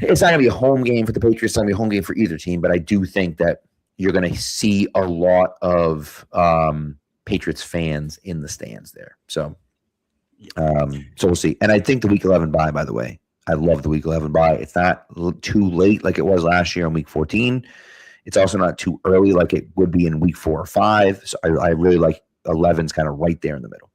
it's not going to be a home game for the Patriots. It's not going to be a home game for either team, but I do think that you're going to see a lot of Patriots fans in the stands there. So we'll see. And I think the Week 11 bye, by the way, I love the Week 11 bye. It's not too late like it was last year in Week 14. It's also not too early like it would be in Week 4 or 5. So I really like 11's kind of right there in the middle.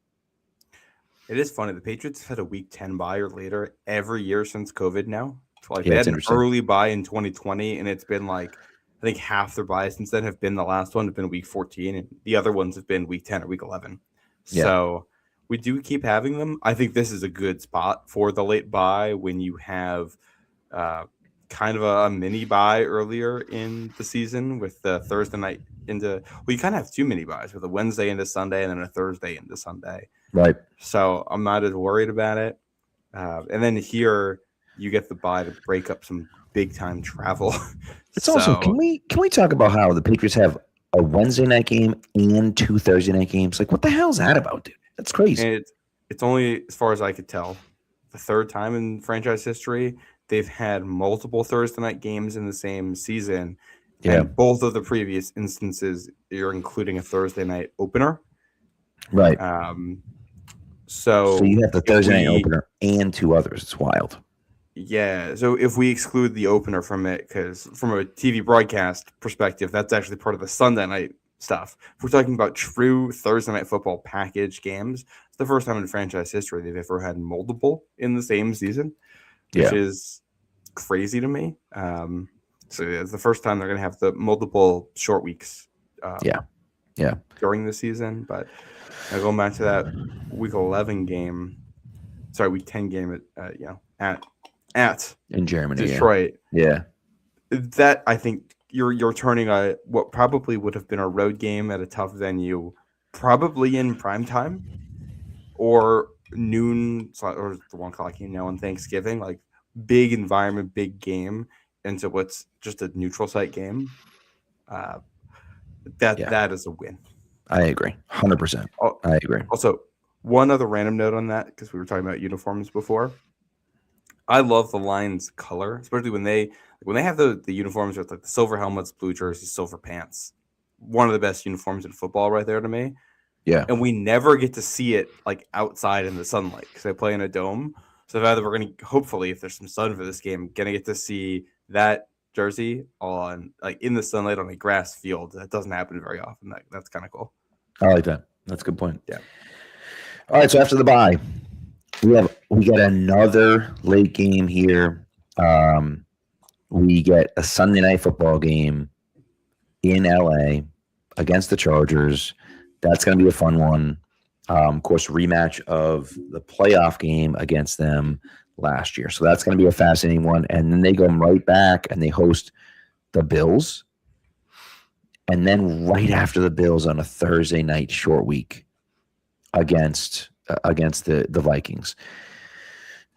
It is funny. The Patriots have had a Week 10 bye or later every year since COVID now. So Yeah, they had it's an interesting. early bye in 2020, and it's been like, I think half their buys since then have been the last one have been Week 14, and the other ones have been Week 10 or Week 11. Yeah. So we do keep having them. I think this is a good spot for the late bye when you have kind of a mini bye earlier in the season with the Thursday night into. Well, you kind of have 2 mini buys with a Wednesday into Sunday and then a Thursday into Sunday. Right. So I'm not as worried about it. And then here you get the bye to break up some big time travel. It's also, can we talk about how the Patriots have a Wednesday night game and 2 Thursday night games? Like, what the hell is that about, dude? That's crazy. And it's only, as far as I could tell, the third time in franchise history they've had multiple Thursday night games in the same season. Yeah. And both of the previous instances, you're including a Thursday night opener. Right. So you have the Thursday night opener and 2 others. It's wild. Yeah. So if we exclude the opener from it, because from a TV broadcast perspective, that's actually part of the Sunday night stuff. If we're talking about true Thursday night football package games, it's the first time in franchise history they've ever had multiple in the same season, which is crazy to me. So it's the first time they're going to have the multiple short weeks. During the season, but going back to that Week 11 game, Week 10 game at in Germany, Detroit. Yeah. That I think you're turning what probably would have been a road game at a tough venue, probably in prime time or noon or the 1 o'clock game now on Thanksgiving, like big environment, big game, into what's just a neutral site game. That is a win. I agree. 100%. I agree. Also, one other random note on that, because we were talking about uniforms before. I love the Lions color, especially when they have the uniforms with like the silver helmets, blue jerseys, silver pants. One of the best uniforms in football right there to me. Yeah. And we never get to see it like outside in the sunlight because they play in a dome. So either we're going to, hopefully, if there's some sun for this game, going to get to see that jersey on like in the sunlight on a grass field. That doesn't happen very often. That's kind of cool. I like that. That's a good point. Yeah. All right. So after the bye, we get another late game here. We get a Sunday night football game in LA against the Chargers. That's going to be a fun one. Of course, rematch of the playoff game against them last year. So that's going to be a fascinating one. And then they go right back and they host the Bills. And then right after the Bills on a Thursday night short week against the Vikings.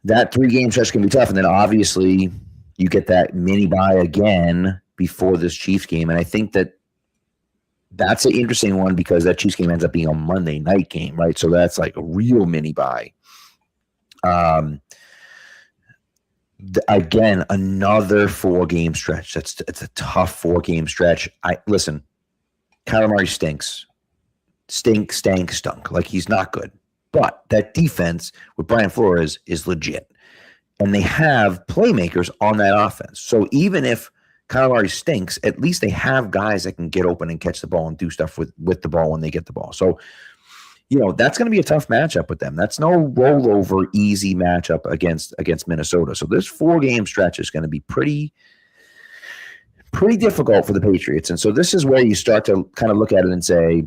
That 3-game stretch can be tough. And then obviously you get that mini bye again before this Chiefs game. And I think that's an interesting one because that Chiefs game ends up being a Monday night game, right? So that's like a real mini bye. Again, another 4-game stretch. It's a tough 4-game stretch. Listen, Kyler Murray stinks. Stunk. Like, he's not good. But that defense with Brian Flores is legit. And they have playmakers on that offense. So even if Kyler Murray stinks, at least they have guys that can get open and catch the ball and do stuff with the ball when they get the ball. So that's going to be a tough matchup with them. That's no rollover, easy matchup against Minnesota. So this 4-game stretch is going to be pretty difficult for the Patriots. And so this is where you start to kind of look at it and say,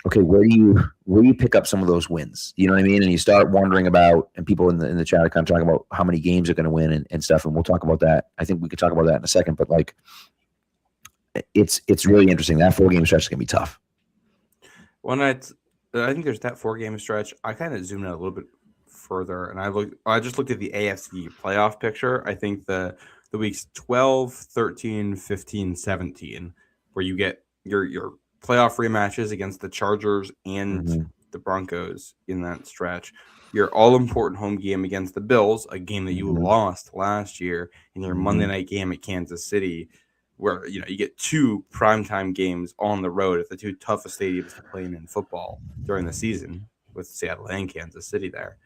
okay, where do you pick up some of those wins? You know what I mean? And you start wondering about, and people in the chat are kind of talking about how many games are going to win and stuff. And we'll talk about that. I think we could talk about that in a second. But like, it's really interesting. That 4-game stretch is going to be tough. Well, I think there's that 4-game stretch. I kind of zoomed out a little bit further, and I just looked at the AFC playoff picture. I think the weeks 12, 13, 15, 17, where you get your playoff rematches against the Chargers and the Broncos in that stretch. Your all-important home game against the Bills, a game that you lost last year, and your Monday night game at Kansas City, where you get 2 primetime games on the road at the 2 toughest stadiums to play in football during the season, with Seattle and Kansas City there.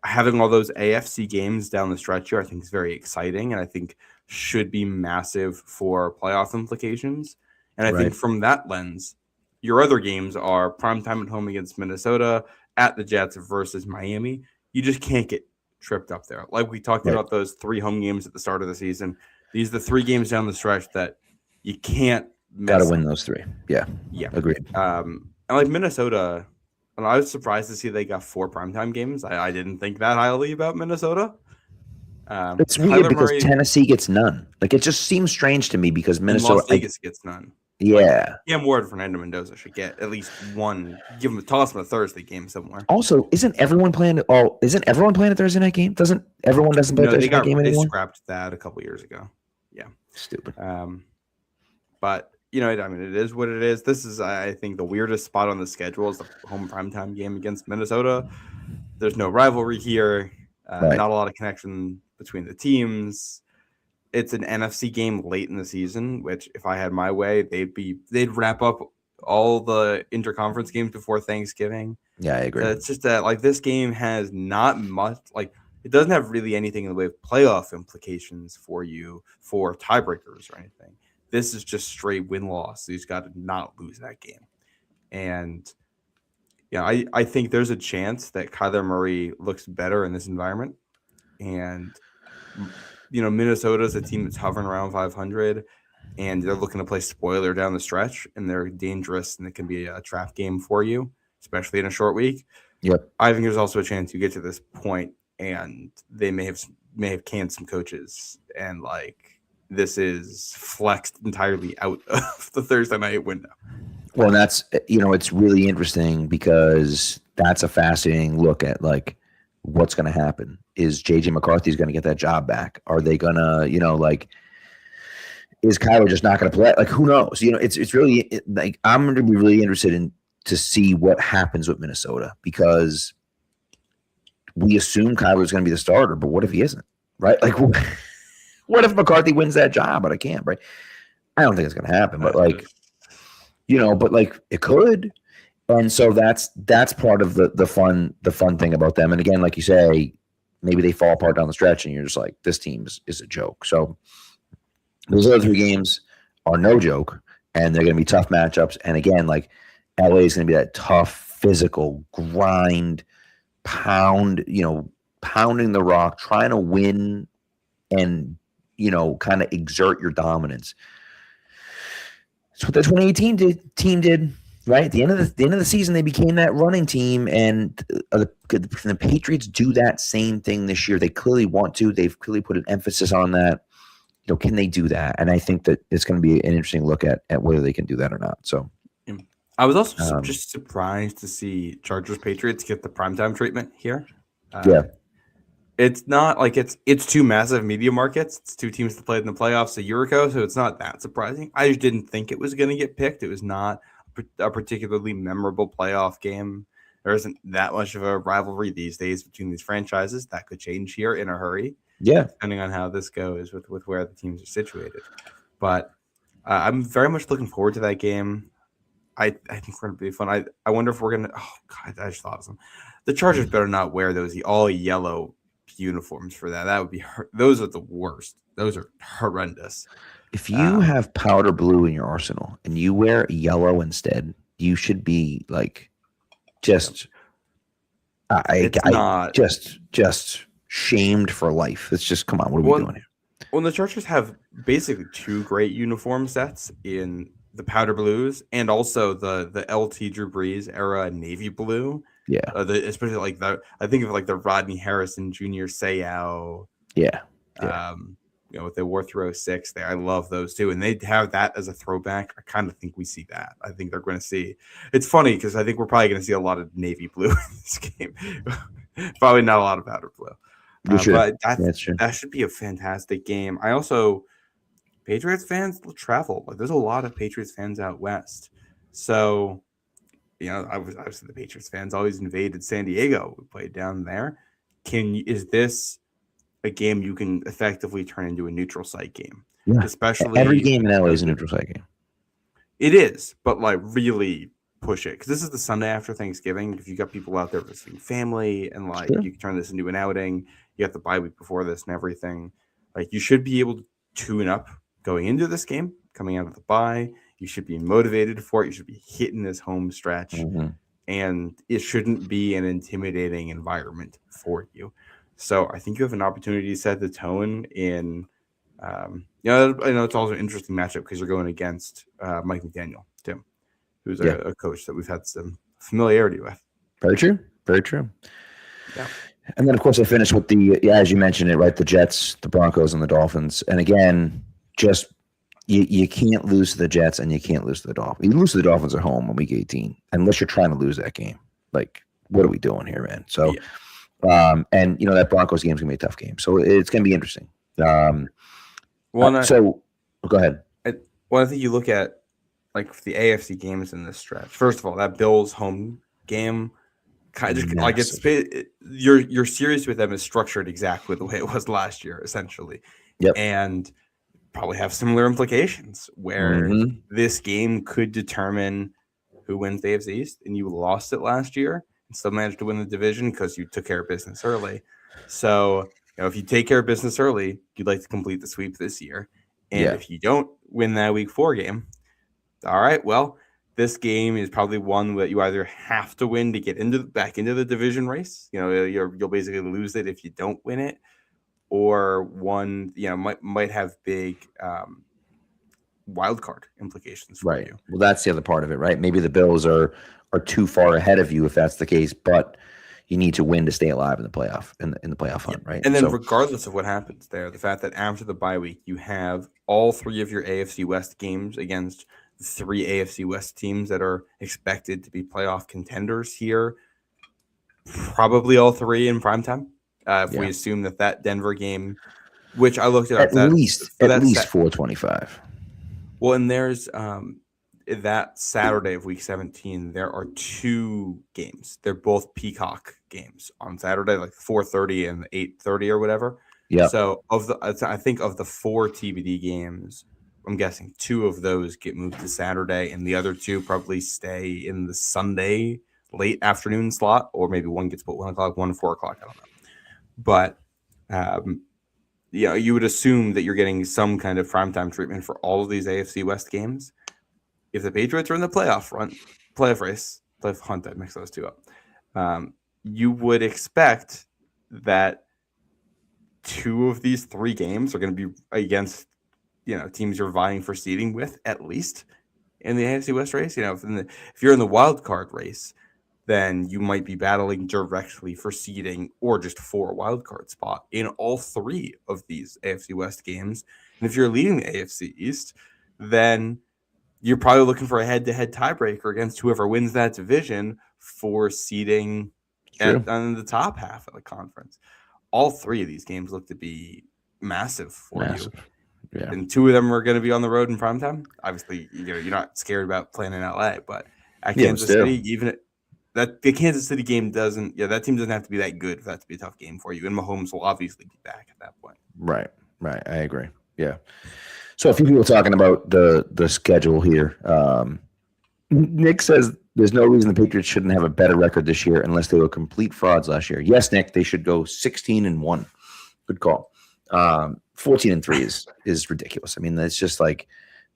Having all those AFC games down the stretch here, I think is very exciting, and I think should be massive for playoff implications. And I think from that lens, your other games are primetime at home against Minnesota, at the Jets versus Miami. You just can't get tripped up there. Like we talked about those 3 home games at the start of the season. These are the 3 games down the stretch that you can't miss. Got to win those 3. Yeah. Agreed. And like Minnesota, and I was surprised to see they got 4 primetime games. I didn't think that highly about Minnesota. It's weird because Tennessee gets none. Like it just seems strange to me because Minnesota Las Vegas gets none. Yeah. Cam Ward, Fernando Mendoza should get at least one. Toss them a Thursday game somewhere. Also, isn't everyone playing a Thursday night game? Doesn't play a Thursday night game anymore? They scrapped that a couple years ago. Yeah. Stupid. But it is what it is. This is, I think, the weirdest spot on the schedule is the home primetime game against Minnesota. There's no rivalry here. Not a lot of connection between the teams. It's an NFC game late in the season, which if I had my way, they'd wrap up all the interconference games before Thanksgiving. Yeah, I agree. It's just that this game has not much, it doesn't have really anything in the way of playoff implications for you for tiebreakers or anything. This is just straight win-loss. So you just got to not lose that game. And I think there's a chance that Kyler Murray looks better in this environment. And Minnesota's a team that's hovering around 500, and they're looking to play spoiler down the stretch, and they're dangerous, and it can be a trap game for you, especially in a short week. Yep. I think there's also a chance you get to this point, and they may have canned some coaches, and this is flexed entirely out of the Thursday night window. Well, that's it's really interesting because that's a fascinating look at what's going to happen. Is JJ McCarthy's going to get that job back? Are they going to, is Kyler just not going to play? Who knows? It's really I'm going to be really interested to see what happens with Minnesota, because we assume Kyler's going to be the starter, but what if he isn't? Right? What if McCarthy wins that job out of camp? Right? I don't think it's going to happen, but it could. And so that's part of the fun thing about them. And again, like you say, maybe they fall apart down the stretch and you're just like, this team is a joke. So those other 3 games are no joke, and they're going to be tough matchups. And again, LA is going to be that tough, physical grind, pounding the rock, trying to win and, kind of exert your dominance. That's what the 2018 team did. Right at the end of the season, they became that running team, and the Patriots do that same thing this year. They clearly want to. They've clearly put an emphasis on that. Can they do that? And I think that it's going to be an interesting look at whether they can do that or not. So, I was also just surprised to see Chargers Patriots get the primetime treatment here. It's not it's 2 massive media markets. It's 2 teams that played in the playoffs a year ago, so it's not that surprising. I just didn't think it was going to get picked. It was not a particularly memorable playoff game. There isn't that much of a rivalry these days between these franchises. That could change here in a hurry. Yeah. Depending on how this goes with where the teams are situated. But I'm very much looking forward to that game. I think we're going to be fun. I wonder if we're going to – oh, God, I just thought of something. The Chargers better not wear those all yellow uniforms for that. That would be – those are the worst. Those are horrendous. If you have powder blue in your arsenal and you wear yellow instead, you should be just It's not. just shamed for life. It's just, come on, what are we doing here? Well, the Chargers have basically two great uniform sets in the powder blues and also the LT Drew Brees era navy blue. Yeah. Especially like I think of like the Rodney Harrison Jr. Sayao. Yeah. With the War 306 there. I love those too. And they have that as a throwback. I kind of think we see that. I think they're going to see. It's funny because I think we're probably going to see a lot of navy blue in this game. Probably not a lot of powder blue. But that should be a fantastic game. I also, Patriots fans will travel. Like, there's a lot of Patriots fans out west. So, obviously the Patriots fans always invaded San Diego. We played down there. Is this a game you can effectively turn into a neutral site game? Yeah. Especially every game in LA is a neutral site game. It is, but like really push it, because this is the Sunday after Thanksgiving. If you got people out there visiting family and like you can turn this into an outing. You got the bye week before this and everything. Like, you should be able to tune up going into this game, coming out of the bye. You should be motivated for it. You should be hitting this home stretch, and it shouldn't be an intimidating environment for you. So I think you have an opportunity to set the tone in. I know it's also an interesting matchup because you're going against Mike McDaniel, Tim, who's a coach that we've had some familiarity with. Very true. Very true. Yeah. And then, of course, I finished with as you mentioned it, right? The Jets, the Broncos, and the Dolphins. And again, just you can't lose to the Jets and you can't lose to the Dolphins. You lose to the Dolphins at home on week 18, unless you're trying to lose that game. Like, what are we doing here, man? So, and that Broncos game is gonna be a tough game, so it's gonna be interesting. Go ahead. I think you look at like the AFC games in this stretch. First of all, that Bills home game. Kind of like your series with them is structured exactly the way it was last year, essentially. Yep. And probably have similar implications where this game could determine who wins the AFC East, and you lost it last year and still managed to win the division because you took care of business early. So, if you take care of business early, you'd like to complete the sweep this year. And if you don't win that week 4 game, all right, well, this game is probably one that you either have to win to get back into the division race. You'll basically lose it if you don't win it, or one might have big wild card implications for you. Well, that's the other part of it, right? Maybe the Bills are too far ahead of you if that's the case, but you need to win to stay alive in the playoff in the playoff hunt, right? And then regardless of what happens there, the fact that after the bye week you have all 3 of your AFC West games against 3 AFC West teams that are expected to be playoff contenders here, probably all 3 in primetime. If we assume that Denver game, which I looked at least 425. Well, and there's that Saturday of week 17, there are 2 games. They're both Peacock games on Saturday, like 4:30 and 8:30 or whatever. Yeah. So I think of the 4 TBD games, I'm guessing 2 of those get moved to Saturday, and the other 2 probably stay in the Sunday late afternoon slot, or maybe one gets put 1 o'clock, 1 4 o'clock. I don't know. But you would assume that you're getting some kind of primetime treatment for all of these AFC West games. If the Patriots are in the playoff hunt, I mix those 2 up. You would expect that 2 of these 3 games are going to be against teams you're vying for seeding with, at least in the AFC West race. If you're in the wild card race, then you might be battling directly for seeding or just for a wild card spot in all 3 of these AFC West games. And if you're leading the AFC East, then you're probably looking for a head-to-head tiebreaker against whoever wins that division for seeding on the top half of the conference. All 3 of these games look to be massive for you. Yeah. And 2 of them are going to be on the road in primetime. Obviously, you're not scared about playing in LA, but at Kansas City, the Kansas City game that team doesn't have to be that good for that to be a tough game for you. And Mahomes will obviously be back at that point. Right. I agree. Yeah. So a few people talking about the schedule here. Nick says there's no reason the Patriots shouldn't have a better record this year unless they were complete frauds last year. Yes, Nick, they should go 16-1. Good call. 14-3 is ridiculous. I mean, it's just like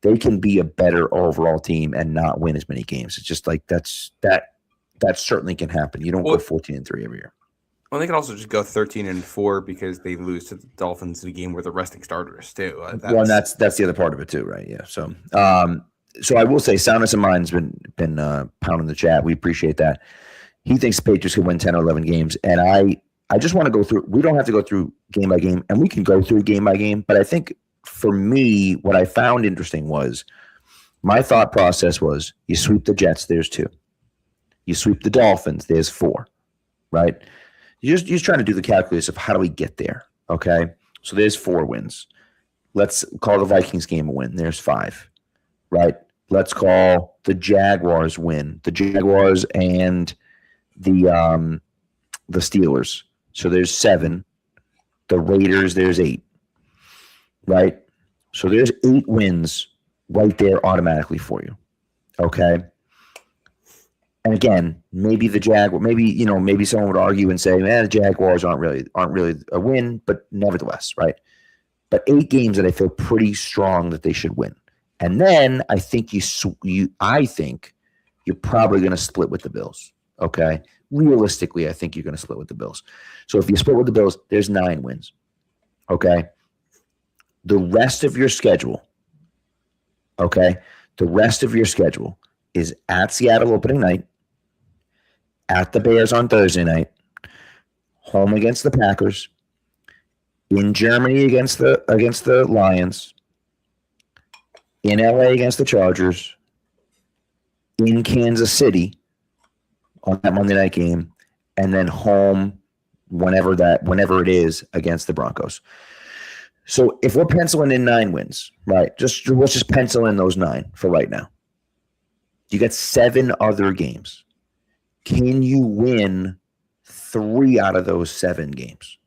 they can be a better overall team and not win as many games. It's just like that that certainly can happen. You don't go 14-3 every year. Well, they can also just go 13-4 because they lose to the Dolphins in a game where they're resting starters too. Well, and that's the other part of it too, right? Yeah. So, so I will say, Soundness of Mind's been pounding the chat. We appreciate that. He thinks the Patriots could win 10 or 11 games, and I just want to go through. We don't have to go through game by game, and we can go through game by game. But I think for me, what I found interesting was my thought process was: you sweep the Jets, there's 2. You sweep the Dolphins, there's 4. Right? You're just trying to do the calculus of how do we get there. Okay, so there's 4 wins. Let's call the Vikings game a win. There's 5. Right? Let's call the Jaguars win. The Jaguars and the Steelers. So there's 7. The Raiders, there's 8. Right? So there's 8 wins right there automatically for you. Okay? And again, maybe the Jaguars, maybe someone would argue and say, man, the Jaguars aren't really a win, but nevertheless, right? But 8 games that I feel pretty strong that they should win. And then I think I think you're probably going to split with the Bills. Okay? Realistically, I think you're going to split with the Bills. So if you split with the Bills, there's 9 wins. Okay? The rest of your schedule, is at Seattle opening night, at the Bears on Thursday night, home against the Packers, in Germany against the Lions, in LA against the Chargers, in Kansas City on that Monday night game, and then home whenever it is against the Broncos. So if we're penciling in 9 wins, right? Let's just pencil in those 9 for right now. You got 7 other games. Can you win 3 out of those 7 games?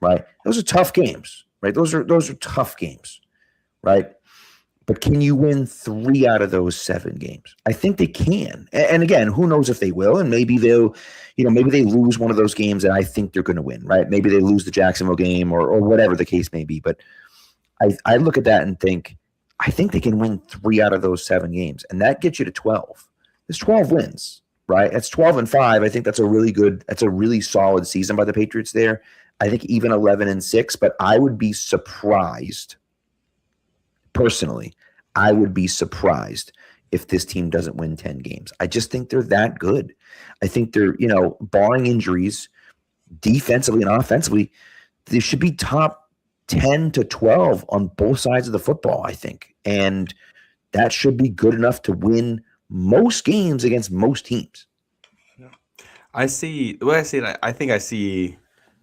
Right? Those are tough games, right? Those are tough games, right? But can you win 3 out of those 7 games? I think they can. And again, who knows if they will? And maybe maybe they lose one of those games and I think they're going to win, right? Maybe they lose the Jacksonville game or whatever the case may be. But I look at that and think, I think they can win 3 out of those 7 games. And that gets you to 12. There's 12 wins, right? That's 12-5. I think that's a really solid season by the Patriots there. I think even 11-6, but I would be surprised. Personally, I would be surprised if this team doesn't win 10 games. I just think they're that good. I think they're, barring injuries, defensively and offensively, they should be top 10 to 12 on both sides of the football, I think. And that should be good enough to win most games against most teams. I think I see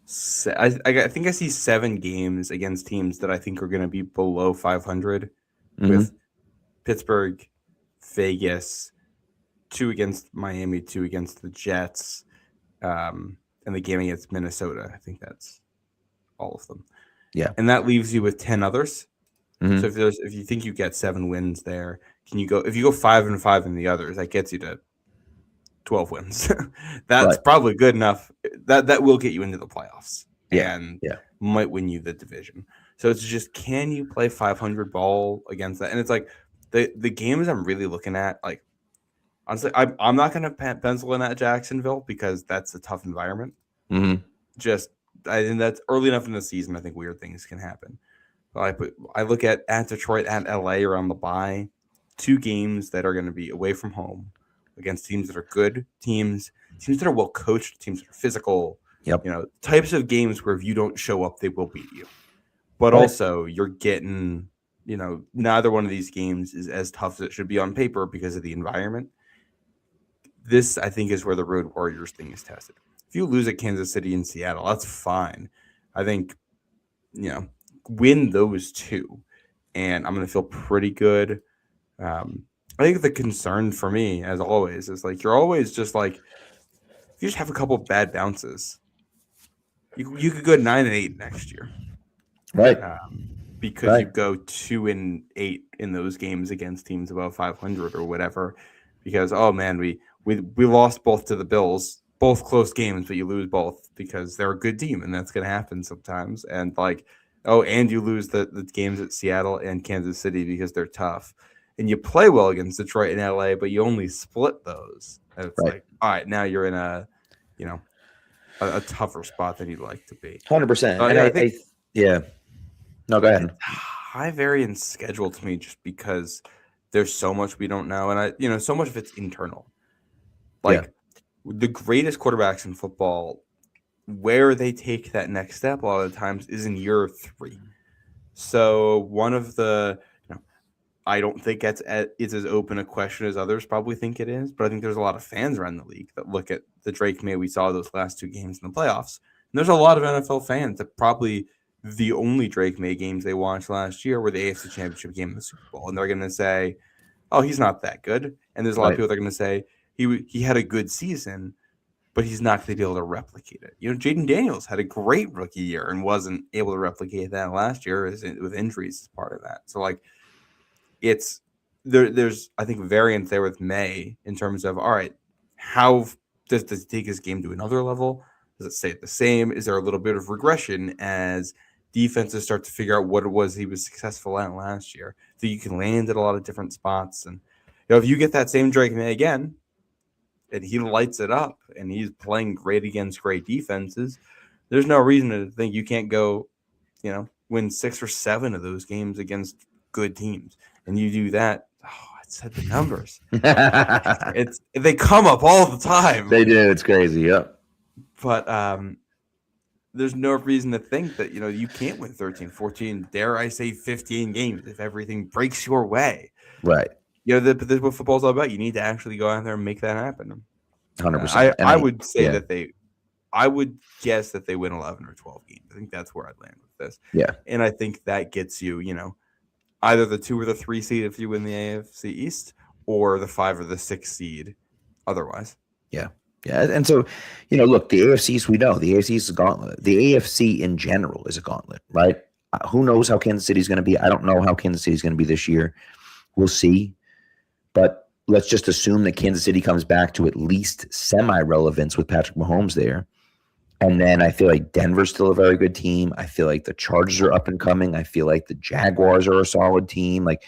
7 games against teams that I think are going to be below 500 with Pittsburgh, Vegas, 2 against Miami, 2 against the Jets, and the game against Minnesota. I think that's all of them. Yeah. And that leaves you with 10 others. So if you think you get 7 wins there, if you go 5-5 in the others, that gets you to 12 wins. That's probably good enough. That will get you into the playoffs and might win you the division. So it's just, can you play 500 ball against that? And it's like the games I'm really looking at, like, honestly, I'm not going to pencil in at Jacksonville because that's a tough environment. I think that's early enough in the season. I think weird things can happen. But I look at Detroit, at LA, or on the bye, 2 games that are going to be away from home against teams that are good teams that are well coached, teams that are physical. Yep. Types of games where if you don't show up, they will beat you. But also, you're getting, neither one of these games is as tough as it should be on paper because of the environment. This, I think, is where the Road Warriors thing is tested. If you lose at Kansas City and Seattle, that's fine. I think, win those 2, and I'm going to feel pretty good. I think the concern for me, as always, is like you're always just like, if you just have a couple of bad bounces, you could go 9-8 next year, right? Because you go 2-8 in those games against teams above 500 or whatever. Because we lost both to the Bills, both close games, but you lose both because they're a good team, and that's going to happen sometimes. And and you lose the games at Seattle and Kansas City because they're tough. And you play well against Detroit and LA, but you only split those. And it's Right. like, all right, now you're in a, you know, a tougher spot than you'd like to be. 100%. So And yeah, I think yeah. No, go ahead. it's high variance schedule to me just because there's so much we don't know, and so much of it's internal. Yeah. Like the greatest quarterbacks in football, where they take that next step a lot of the times is in year 3. So one of the, I don't think it's as open a question as others probably think it is, but I think there's a lot of fans around the league that look at the Drake May we saw those last 2 games in the playoffs. And there's a lot of NFL fans that probably the only Drake May games they watched last year were the AFC Championship game and the Super Bowl. And they're going to say, oh, he's not that good. And there's a lot of people that are going to say he had a good season, but he's not going to be able to replicate it. Jaden Daniels had a great rookie year and wasn't able to replicate that last year with injuries as part of that. So, like, it's there's I think variance there with May in terms of, all right, how does it take his game to another level? Does it stay the same? Is there a little bit of regression as defenses start to figure out what it was he was successful at last year? So you can land at a lot of different spots. And if you get that same Drake May again, and he lights it up and he's playing great against great defenses, there's no reason to think you can't go, win 6 or 7 of those games against good teams. And you do that. Oh, I said the numbers. They come up all the time. They do. It's crazy. Yep. But there's no reason to think that, you can't win 13, 14, dare I say 15 games if everything breaks your way. Right. This is what football's all about. You need to actually go out there and make that happen. 100%. I would say that I would guess that they win 11 or 12 games. I think that's where I'd land with this. Yeah. And I think that gets you, either the 2 or the 3 seed if you win the AFC East, or the 5 or the 6 seed otherwise. Yeah. Yeah. And so, look, the AFC East, we know the AFC East is a gauntlet. The AFC in general is a gauntlet, right? Who knows how Kansas City is going to be? I don't know how Kansas City is going to be this year. We'll see. But let's just assume that Kansas City comes back to at least semi-relevance with Patrick Mahomes there. And then I feel like Denver's still a very good team. I feel like the Chargers are up and coming. I feel like the Jaguars are a solid team. Like,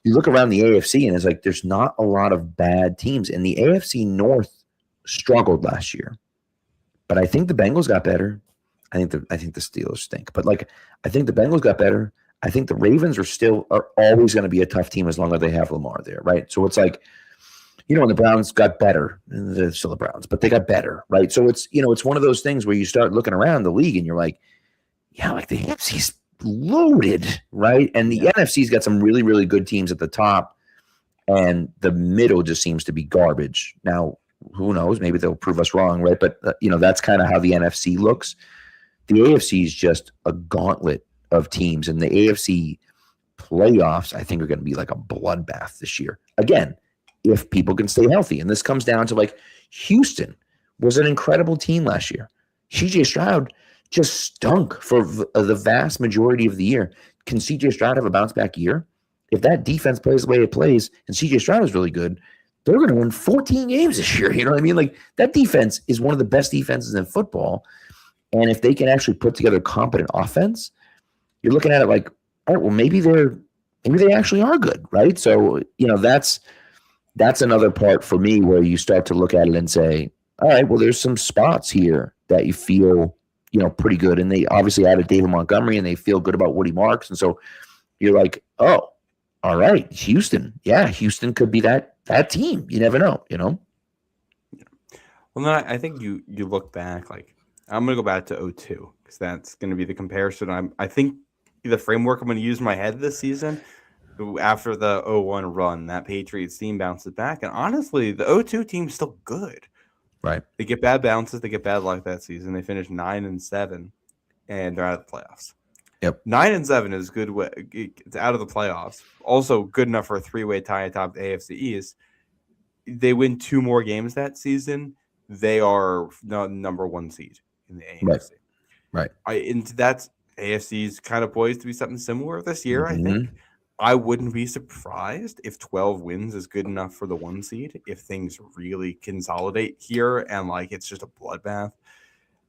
you look around the AFC and it's like there's not a lot of bad teams. And the AFC North struggled last year. But I think the Bengals got better. I think the Steelers stink. But I think the Bengals got better. I think the Ravens are always going to be a tough team as long as they have Lamar there, right? So it's like, and the Browns got better. They're still the Browns, but they got better, right? So it's, it's one of those things where you start looking around the league and you're like, yeah, like the AFC's loaded, right? And the NFC's got some really, really good teams at the top, and the middle just seems to be garbage. Now, who knows? Maybe they'll prove us wrong, right? But, that's kind of how the NFC looks. The AFC is just a gauntlet of teams, and the AFC playoffs, I think, are going to be like a bloodbath this year. Again, if people can stay healthy. And this comes down to Houston was an incredible team last year. CJ Stroud just stunk for the vast majority of the year. Can CJ Stroud have a bounce back year? If that defense plays the way it plays and CJ Stroud is really good, they're going to win 14 games this year. You know what I mean? Like, that defense is one of the best defenses in football. And if they can actually put together competent offense, you're looking at it like, all right, well, maybe they actually are good, right? So, that's another part for me where you start to look at it and say, all right, well, there's some spots here that you feel, pretty good. And they obviously added David Montgomery and they feel good about Woody Marks. And so you're like, oh, all right, Houston. Yeah, Houston could be that team. You never know, Well, no, I think you look back, I'm going to go back to 2002 because that's going to be the comparison. I think the framework I'm going to use in my head this season. After the 0-1 run, that Patriots team bounces back. And honestly, the 0-2 team's still good. Right. They get bad bounces. They get bad luck that season. They finish 9-7, and they're out of the playoffs. Yep. 9-7 is good. It's out of the playoffs. Also good enough for a 3-way tie atop the AFC East. They win 2 more games that season. They are the number 1 seed in the AFC. Right. And that's AFC's kind of poised to be something similar this year, I think. I wouldn't be surprised if 12 wins is good enough for the 1 seed if things really consolidate here and it's just a bloodbath.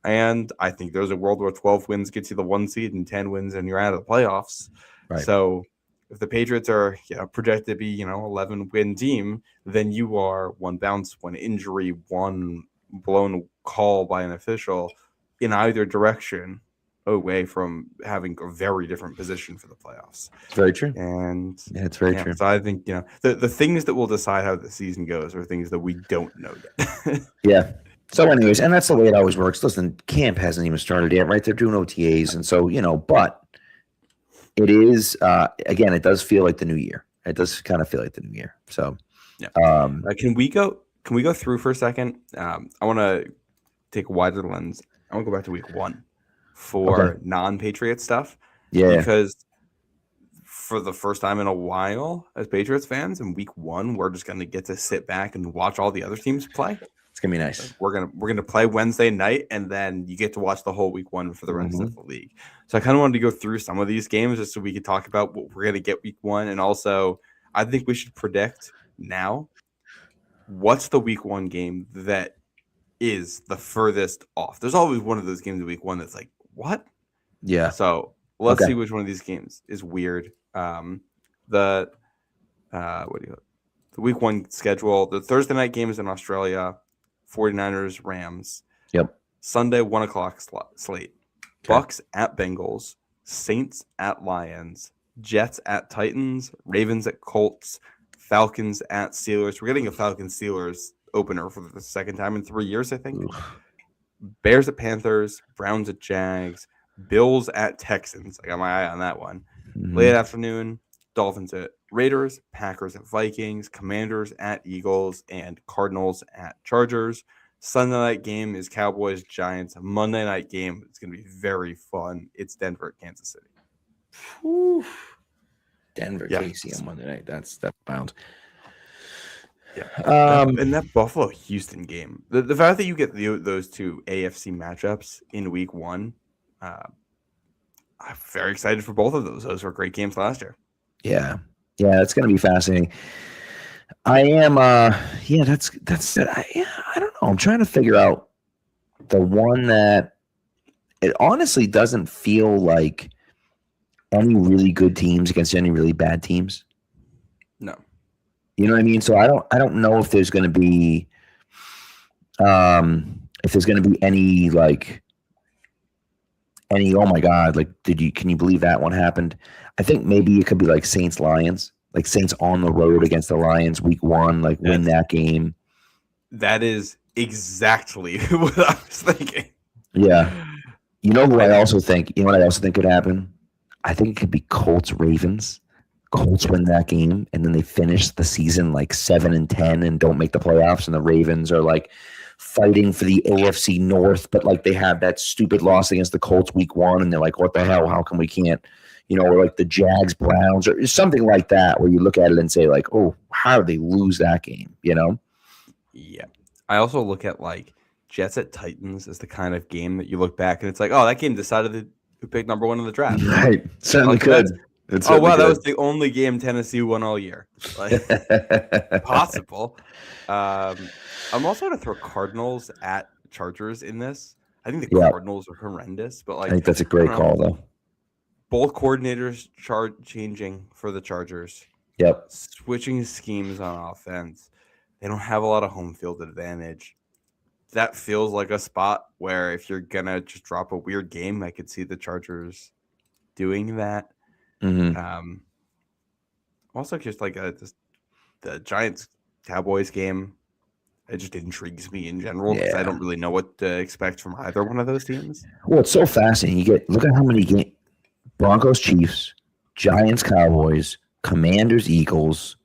And I think there's a world where 12 wins gets you the 1 seed and 10 wins and you're out of the playoffs. Right. So if the Patriots are projected to be 11-win team, then you are one bounce, one injury, one blown call by an official in either direction away from having a very different position for the playoffs. It's very true. And yeah, it's very true. So I think the things that will decide how the season goes are things that we don't know yet. Yeah. So, anyways, and that's the way it always works. Listen, camp hasn't even started yet, right? They're doing OTAs, and so but it is again, it does feel like the new year. It does kind of feel like the new year. So, yeah. Can we go through for a second? I want to take a wider lens. I want to go back to week 1 for non-Patriot stuff. Yeah. Because for the first time in a while, as Patriots fans, in week 1, we're just going to get to sit back and watch all the other teams play. It's gonna be nice. We're gonna play Wednesday night, and then you get to watch the whole week 1 for the rest of the league. So I kind of wanted to go through some of these games just so we could talk about what we're gonna get week 1, and also I think we should predict now what's the week 1 game that is the furthest off. There's always one of those games in week 1 that's like, what? Yeah. So let's see which one of these games is weird. The week 1 schedule. The Thursday night game is in Australia. 49ers, Rams. Yep. Sunday, 1 o'clock slate. Okay. Bucks at Bengals. Saints at Lions. Jets at Titans. Ravens at Colts. Falcons at Steelers. We're getting a Falcons-Steelers opener for the second time in 3 years, I think. Oof. Bears at Panthers. Browns at Jags. Bills at Texans. I got my eye on that one. Mm-hmm. Late afternoon, Dolphins at Raiders, Packers at Vikings, Commanders at Eagles, and Cardinals at Chargers. Sunday night game is Cowboys, Giants. Monday night game, it's going to be very fun. It's Denver at Kansas City. Whew. Denver, KC on Monday night. That's bound. Yeah. And that Buffalo-Houston game, the fact that you get those two AFC matchups in week 1, I'm very excited for both of those. Those were great games last year. Yeah, it's going to be fascinating. I am. That's. I don't know. I'm trying to figure out the one that it honestly doesn't feel like any really good teams against any really bad teams. No, you know what I mean. So I don't know if there's going to be, any like. Oh my God! Like, can you believe that one happened? I think maybe it could be like Saints Lions, like Saints on the road against the Lions week 1, like win that game. That is exactly what I was thinking. Yeah, you know what I also think could happen. I think it could be Colts Ravens. Colts win that game, and then they finish the season like 7-10 and don't make the playoffs, and the Ravens are like fighting for the AFC North, but like they have that stupid loss against the Colts week 1, and they're like, what the hell? How come we can't, or like the Jags Browns or something like that, where you look at it and say like, oh, how did they lose that game? Yeah. I also look at like Jets at Titans as the kind of game that you look back and it's like, oh, that game decided who picked number 1 in the draft. Right. Certainly could. That was the only game Tennessee won all year. Like, possible. I'm also going to throw Cardinals at Chargers in this. I think the Cardinals are horrendous, but like I think that's a great call, though. Both coordinators changing for the Chargers. Yep. Switching schemes on offense. They don't have a lot of home field advantage. That feels like a spot where if you're going to just drop a weird game, I could see the Chargers doing that. Mm-hmm. Also, just like the Giants-Cowboys game, it just intrigues me in general because I don't really know what to expect from either one of those teams. Well, it's so fascinating. Look at how many games: Broncos, Chiefs, Giants, Cowboys, Commanders, Eagles,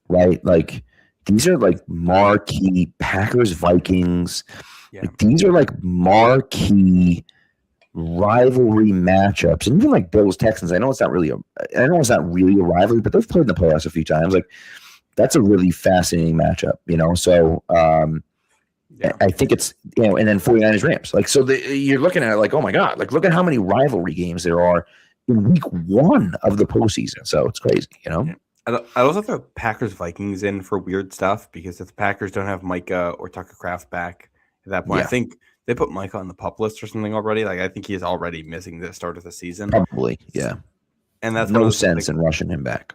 right? Like these are like marquee Packers, Vikings. Yeah. Like, these are like marquee rivalry matchups, and even like Bills, Texans. I know it's not really a rivalry, but they've played in the playoffs a few times. Like that's a really fascinating matchup, So I think it's and then 49ers Rams. Like so, you're looking at it like, oh my God! Like look at how many rivalry games there are in week 1 of the postseason. So it's crazy, Yeah. I'd also throw Packers Vikings in for weird stuff because if the Packers don't have Micah or Tucker Kraft back at that point, I think they put Micah on the PUP list or something already. Like I think he is already missing the start of the season. Probably, yeah. And that's one No of those things, sense in rushing him back.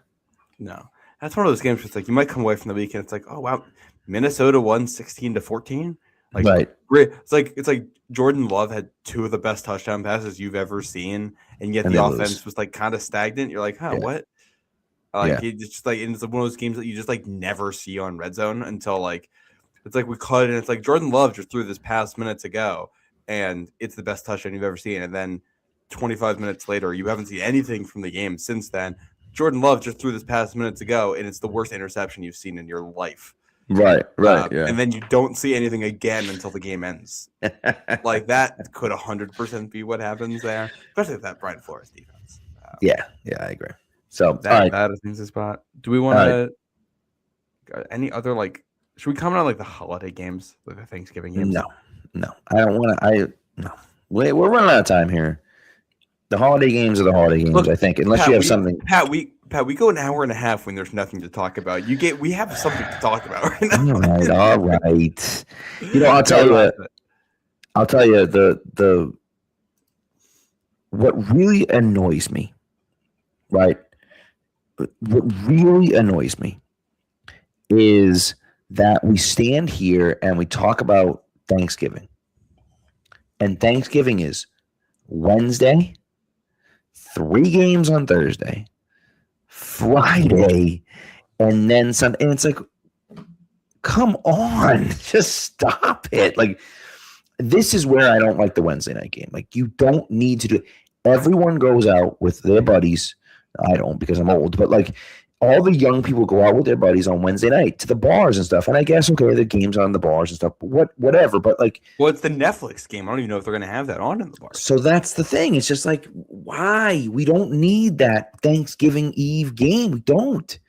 no, that's one of those games where it's like you might come away from the weekend. It's like, oh wow, Minnesota won 16-14. Like Right. great. It's like Jordan Love had 2 of the best touchdown passes you've ever seen, and yet And the they offense lose. was like kind of stagnant. You're like, huh, Yeah. what? Yeah. It's just like, and it's one of those games that you just like never see on Red Zone until like it's like we cut it and it's like Jordan Love just threw this pass minutes ago, and it's the best touchdown you've ever seen, and then 25 minutes later you haven't seen anything from the game since then. Jordan Love just threw this pass minutes ago, and it's the worst interception you've seen in your life. Right. Yeah. And then you don't see anything again until the game ends. Like that could 100% be what happens there, especially with that Brian Flores defense. Yeah, I agree. So all That right. that is the spot. Do we want to any other like? Should we comment on like the holiday games, like the Thanksgiving games? No, I don't want to. No, we're running out of time here. The holiday games are the holiday games. Look, I think, unless Pat, you have something. We go an hour and a half when there's nothing to talk about. We have something to talk about right now. All right. I'll tell you the what really annoys me, right? What really annoys me is that we stand here and we talk about Thanksgiving. And Thanksgiving is Wednesday, 3 games on Thursday, Friday, and then Sunday. And it's like, come on, just stop it. Like, this is where I don't like the Wednesday night game. Like, you don't need to do it. Everyone goes out with their buddies. I don't because I'm old, but like all the young people go out with their buddies on Wednesday night to the bars and stuff. And I guess, okay, the game's on the bars and stuff, but whatever. But like, well, it's the Netflix game. I don't even know if they're going to have that on in the bars. So that's the thing. It's just like, why? We don't need that Thanksgiving Eve game. We don't.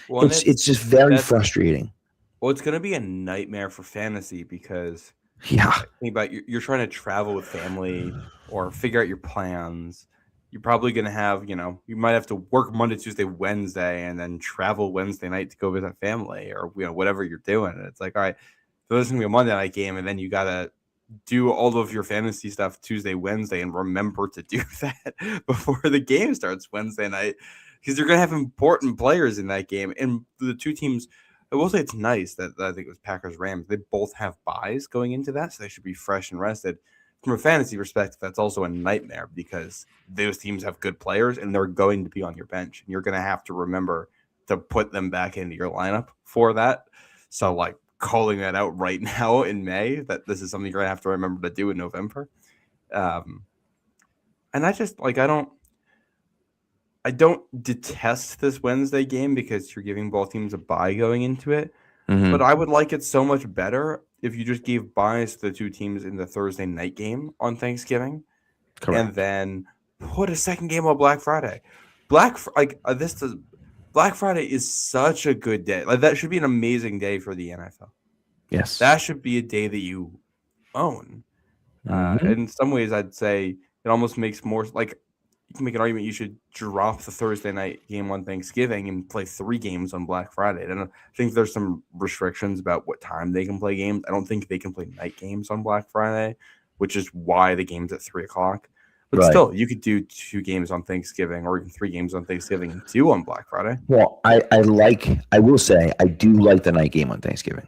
Well, it's just very frustrating. Well, it's going to be a nightmare for fantasy because think about you're trying to travel with family or figure out your plans. You're probably going to have, you might have to work Monday, Tuesday, Wednesday, and then travel Wednesday night to go visit family or, whatever you're doing. And it's like, all right, so there's going to be a Monday night game, and then you got to do all of your fantasy stuff Tuesday, Wednesday, and remember to do that before the game starts Wednesday night because you're going to have important players in that game. And the two teams, I will say it's nice that I think it was Packers Rams. They both have buys going into that, so they should be fresh and rested. From a fantasy perspective, that's also a nightmare because those teams have good players and they're going to be on your bench. And you're going to have to remember to put them back into your lineup for that. So, like, calling that out right now in May, that this is something you're going to have to remember to do in November. And I just, like, I don't detest this Wednesday game because you're giving both teams a bye going into it. Mm-hmm. But I would like it so much better if you just gave buys to the two teams in the Thursday night game on Thanksgiving. Correct. And then put a second game on Black Friday. Black Friday is such a good day. Like, that should be an amazing day for the NFL. Yes. That should be a day that you own. Mm-hmm. In some ways, I'd say it almost makes more like you can make an argument you should drop the Thursday night game on Thanksgiving and play 3 games on Black Friday. And I think there's some restrictions about what time they can play games. I don't think they can play night games on Black Friday, which is why the game's at 3:00. But still, you could do 2 games on Thanksgiving or even 3 games on Thanksgiving and 2 on Black Friday. Well, I will say, I do like the night game on Thanksgiving.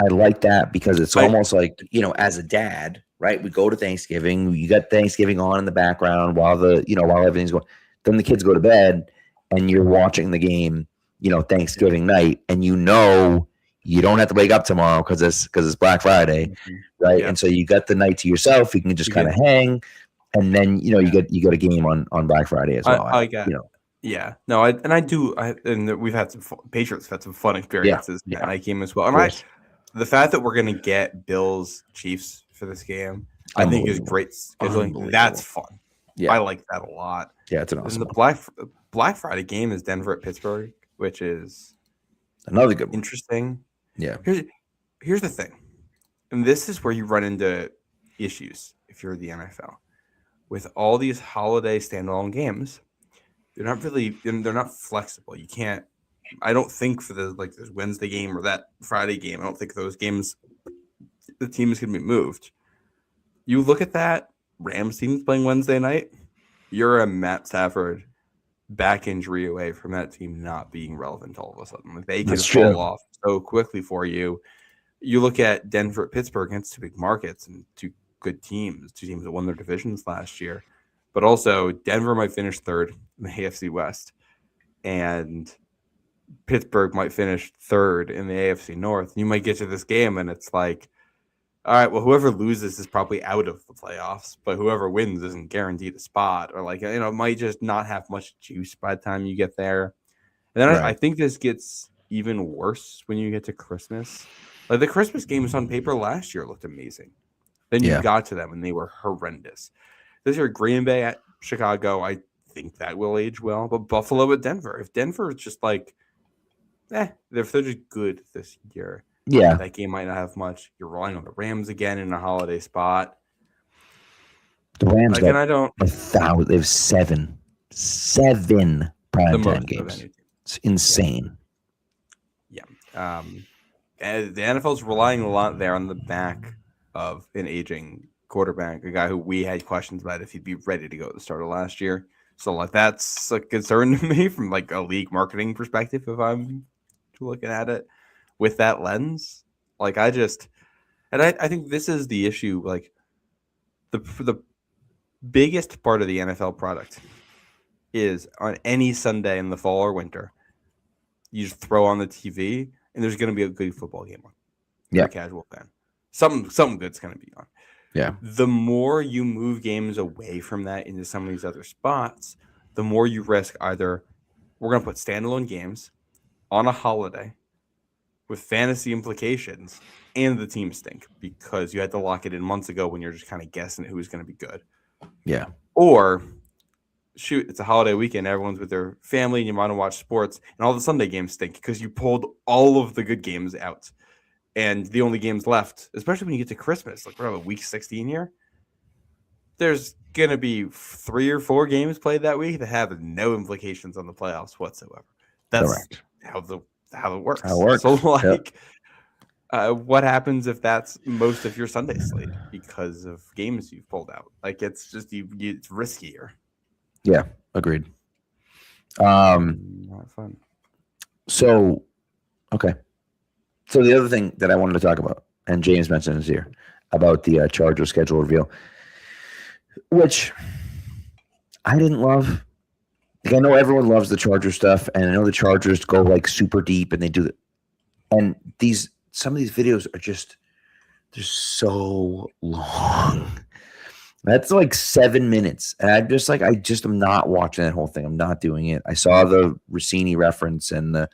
I like that because it's almost like, as a dad, right? We go to Thanksgiving, you got Thanksgiving on in the background while while everything's going. Then the kids go to bed and you're watching the game, Thanksgiving night, and you don't have to wake up tomorrow because it's Black Friday, right? Yeah. And so you got the night to yourself. You can just kind of hang, and then you get a game on Black Friday as well. Yeah, no, we've had Patriots have had some fun experiences in that night game as well, and the fact that we're going to get Bills Chiefs for this game, I think is great scheduling. That's fun. Yeah, I like that a lot. Yeah, it's an awesome. And the Black Friday game is Denver at Pittsburgh, which is another good one. Interesting. Yeah. Here's the thing, and this is where you run into issues if you're the NFL. With all these holiday standalone games, they're not flexible. You can't. I don't think for this Wednesday game or that Friday game, I don't think those games, the team is going to be moved. You look at that Rams team playing Wednesday night, you're a Matt Stafford back injury away from that team not being relevant all of a sudden. Like, they can That's fall true. off so quickly for you. You look at Denver, Pittsburgh against two big markets and two good teams, two teams that won their divisions last year. But also, Denver might finish third in the AFC West, and Pittsburgh might finish third in the AFC North. You might get to this game, and it's like, all right, well, whoever loses is probably out of the playoffs, but whoever wins isn't guaranteed a spot, or like, it might just not have much juice by the time you get there. And then I think this gets even worse when you get to Christmas. Like, the Christmas games on paper last year looked amazing. Then you got to them and they were horrendous. This year, Green Bay at Chicago, I think that will age well. But Buffalo at Denver, if Denver is just like, if they're just good this year, that game might not have much. You're relying on the Rams again in a holiday spot. The Rams, like, and I don't. They have seven primetime games. It's insane. Yeah. And the NFL's relying a lot there on the back of an aging quarterback, a guy who we had questions about if he'd be ready to go at the start of last year. So, like, that's a concern to me from, like, a league marketing perspective if I'm looking at it with that lens. Like, I think this is the issue. Like, the biggest part of the NFL product is on any Sunday in the fall or winter, you just throw on the TV and there's going to be a good football game on. Yeah, a casual fan. Something good's going to be on. Yeah. The more you move games away from that into some of these other spots, the more you risk either we're going to put standalone games on a holiday with fantasy implications and the team stink because you had to lock it in months ago when you're just kind of guessing who's going to be good. Yeah. Or shoot, it's a holiday weekend, everyone's with their family and you want to watch sports and all the Sunday games stink because you pulled all of the good games out. And the only games left, especially when you get to Christmas, like we're having week 16 here, there's going to be 3 or 4 games played that week that have no implications on the playoffs whatsoever. That's correct. how it works. How it works. So, like, what happens if that's most of your Sunday slate because of games you've pulled out? Like, it's just it's riskier. Yeah, agreed. Not fun. So, okay. So the other thing that I wanted to talk about, and James mentioned this here, about the Chargers schedule reveal, which I didn't love. Like, I know everyone loves the Chargers stuff, and I know the Chargers go like super deep, and they do it. And some of these videos are they're so long. That's like 7 minutes, and I am not watching that whole thing. I'm not doing it. I saw the Rossini reference and the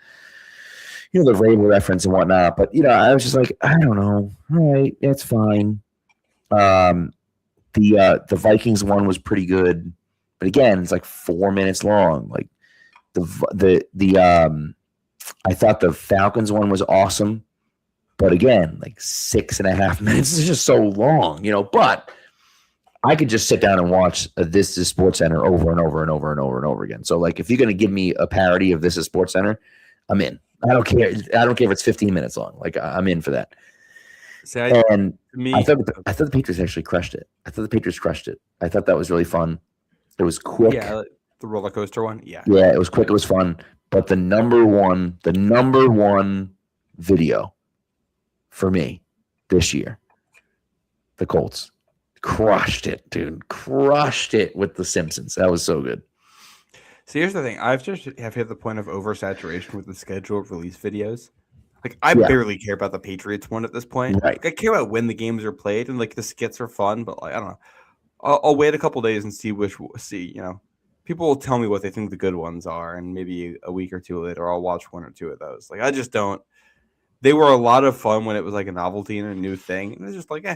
Vrabel reference and whatnot, but I was just like, I don't know. All right, it's fine. The Vikings one was pretty good, but again, it's like 4 minutes long. Like I thought the Falcons one was awesome, but again, like 6.5 minutes is just so long, But I could just sit down and watch This Is SportsCenter over and over and over and over and over again. So, like, if you're going to give me a parody of This Is SportsCenter, I'm in. I don't care. I don't care if it's 15 minutes long. Like, I'm in for that. I thought the Patriots actually crushed it. I thought that was really fun. It was quick. Yeah, the roller coaster one. Yeah. Yeah, it was quick. It was fun. But the number one video for me this year, the Colts crushed it, dude. Crushed it with the Simpsons. That was so good. See, here's the thing. I've just have hit the point of oversaturation with the scheduled release videos. Like, I barely care about the Patriots one at this point. Right. Like, I care about when the games are played and like the skits are fun, but like I don't know. I'll wait a couple days and see people will tell me what they think the good ones are, and maybe a week or two later I'll watch 1 or 2 of those. Like, I just don't. They were a lot of fun when it was like a novelty and a new thing, and it's just like,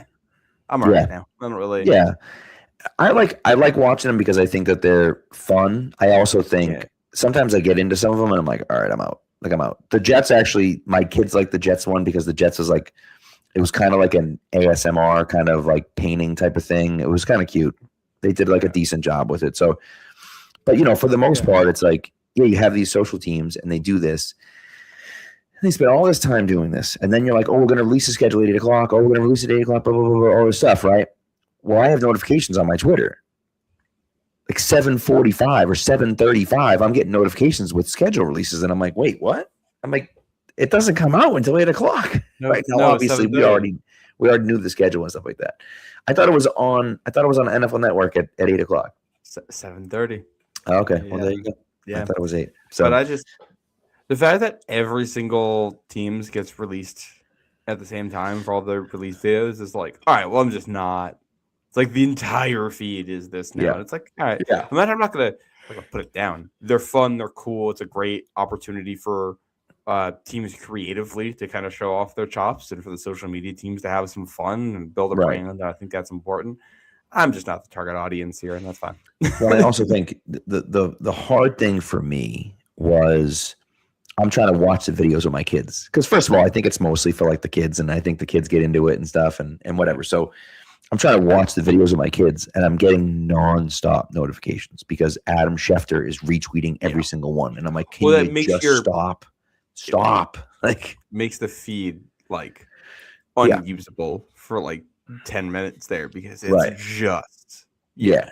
I'm all right now. I don't really. Yeah. I like watching them because I think that they're fun. I also think sometimes I get into some of them and I'm like, all right, I'm out. Like, I'm out. The Jets, actually, my kids like the Jets one because the Jets was like, it was kind of like an ASMR kind of like painting type of thing. It was kind of cute. They did like a decent job with it. So, but for the most part, it's like, you have these social teams and they do this. And they spend all this time doing this. And then you're like, oh, we're going to release the schedule at 8 o'clock. Oh, we're going to release it at 8 o'clock, blah, blah, blah, blah, all this stuff, right? Well, I have notifications on my Twitter. like 7:45 or 7:35, I'm getting notifications with schedule releases, and I'm like, wait, what? I'm like, it doesn't come out until 8:00. No, Right now, no, obviously, we 7:30. already knew the schedule and stuff like that. I thought it was on NFL Network at 8:00. 7:30. Oh, okay, well Yeah. there you go. I Yeah. thought it was 8. But So the fact that every single teams gets released at the same time for all the release videos is like, all right, well, I'm just not. It's like the entire feed is this now. Yeah. And it's like, all right, yeah, I'm not gonna put it down. They're fun, they're cool. It's a great opportunity for teams creatively to kind of show off their chops and for the social media teams to have some fun and build a Right. brand. I think that's important. I'm just not the target audience here, and that's fine. well, I also think the hard thing for me was I'm trying to watch the videos with my kids because first of all, I think it's mostly for like the kids, and I think the kids get into it and stuff and whatever. So I'm trying to watch the videos with my kids, and I'm getting nonstop notifications because Adam Schefter is retweeting every single one, and I'm like, can that you makes just stop? Like, makes the feed like Yeah. unusable for like 10 minutes there because it's Right. just yeah.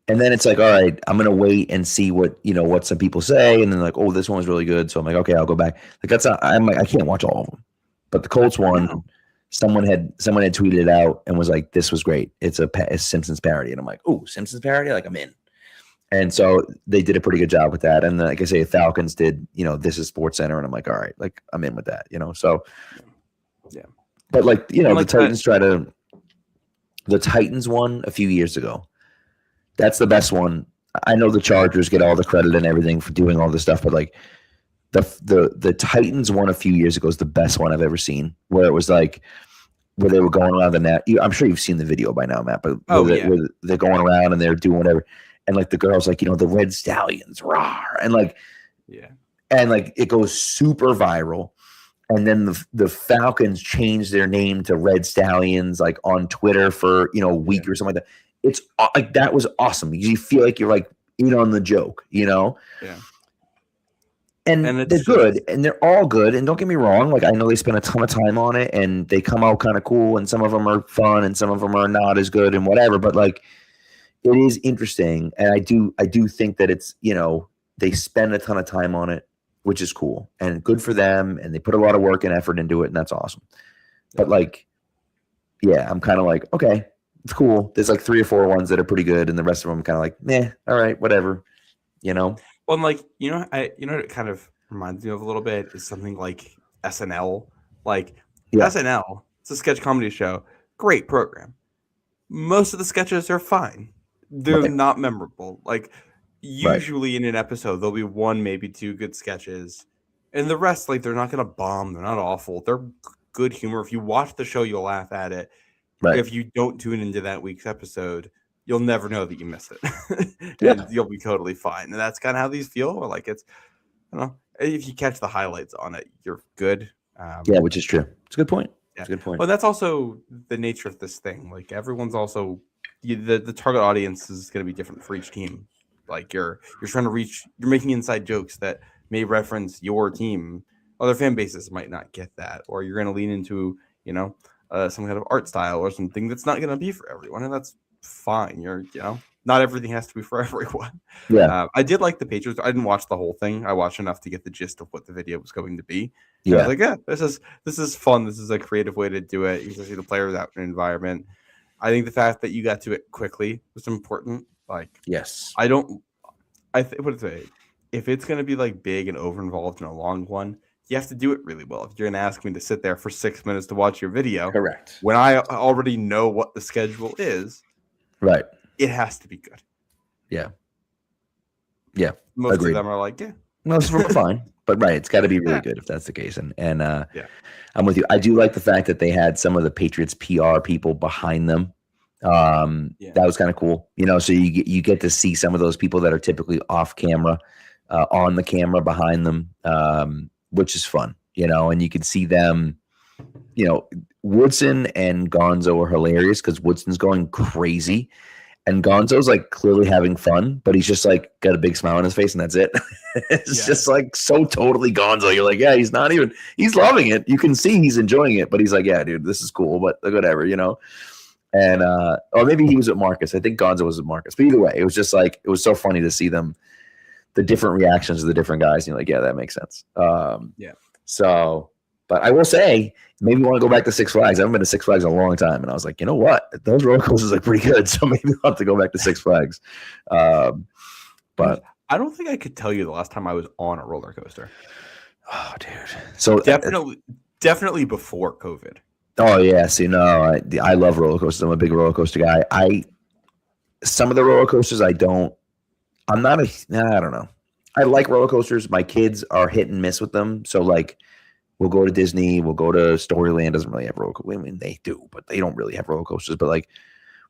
And then it's like, all right, I'm gonna wait and see what some people say, and then like, oh, this one was really good, so I'm like, okay, I'll go back. Like that's not, I'm like, I can't watch all of them, but the Colts one, No. someone had tweeted it out and was like, this was great. It's a Simpsons parody, and I'm like, oh, Simpsons parody, like I'm in. And so they did a pretty good job with that. And then, like I say, Falcons did, this is Sports Center, and I'm like, all right, like I'm in with that, So Yeah. But like, like the that- Titans the Titans won a few years ago. That's the best one. I know the Chargers get all the credit and everything for doing all this stuff, but like the Titans one a few years ago is the best one I've ever seen, where it was like where they were going around the net. I'm sure you've seen the video by now, Matt, but where they're going around and they're doing whatever. And like the girl's like, the Red Stallions, rah, and like, Yeah. and like it goes super viral. And then the Falcons changed their name to Red Stallions, like on Twitter for a week or something like that. It's like that was awesome because you feel like you're like in on the joke, Yeah. And And it's they're good, and they're all good. And don't get me wrong, like I know they spend a ton of time on it, and they come out kind of cool, and some of them are fun, and some of them are not as good, and whatever. But like, it is interesting, and I do think that it's they spend a ton of time on it, which is cool and good for them, and they put a lot of work and effort into it, and that's awesome. But like, yeah, I'm kind of like, okay, it's cool. There's like 3 or 4 ones that are pretty good, and the rest of them kind of like, meh, all right, whatever, Well, and like, what it kind of reminds me of a little bit is something like SNL. Like SNL, it's a sketch comedy show. Great program. Most of the sketches are fine. They're not memorable. Like usually in an episode, there'll be 1, maybe 2 good sketches. And the rest, like they're not gonna bomb. They're not awful. They're good humor. If you watch the show, you'll laugh at it. Right. If you don't tune into that week's episode, you'll never know that you missed it. And you'll be totally fine. And that's kind of how these feel. Or like it's, I don't know, if you catch the highlights on it, you're good. Yeah, which is true. It's a good point. Yeah. It's a good point. Well, that's also the nature of this thing. Like everyone's also the target audience is going to be different for each team. Like you're trying to reach, you're making inside jokes that may reference your team. Other fan bases might not get that, or you're going to lean into some kind of art style or something that's not going to be for everyone, and that's fine. Not everything has to be for everyone. Yeah. I did like the Patriots. I didn't watch the whole thing. I watched enough to get the gist of what the video was going to be. And I was like, yeah, this is fun. This is a creative way to do it. You can see the players out in an environment. I think the fact that you got to it quickly was important. Like, yes, what is it? If it's going to be like big and over involved in a long one, you have to do it really well. If you're going to ask me to sit there for 6 minutes to watch your video, correct. When I already know what the schedule is, right, it has to be good. Yeah. Most Agreed. of them are like, yeah. Most of them are fine, but right, it's got to be really good if that's the case. And I'm with you. I do like the fact that they had some of the Patriots PR people behind them. That was kind of cool, so you get to see some of those people that are typically off camera, on the camera behind them, which is fun, and you can see them, Woodson and Gonzo are hilarious because Woodson's going crazy and Gonzo's like clearly having fun, but he's just like got a big smile on his face and that's it. It's just like so totally Gonzo. You're like, yeah, he's loving it. You can see he's enjoying it, but he's like, yeah, dude, this is cool, but whatever, And or maybe he was with Marcus. I think Gonzo was with Marcus. But either way, it was just like it was so funny to see them, the different reactions of the different guys. And you're like, yeah, that makes sense. Yeah. So, but I will say, maybe want to go back to Six Flags. I haven't been to Six Flags in a long time, and I was like, you know what? Those roller coasters are pretty good. So maybe I'll have to go back to Six Flags. But I don't think I could tell you the last time I was on a roller coaster. oh, dude. So Definitely before COVID. Oh yeah, see, no, I love roller coasters. I'm a big roller coaster guy. Some of the roller coasters I don't. I don't know. I like roller coasters. My kids are hit and miss with them. So like, we'll go to Disney. We'll go to Storyland. Doesn't really have roller coasters. I mean, they do, but they don't really have roller coasters. But like,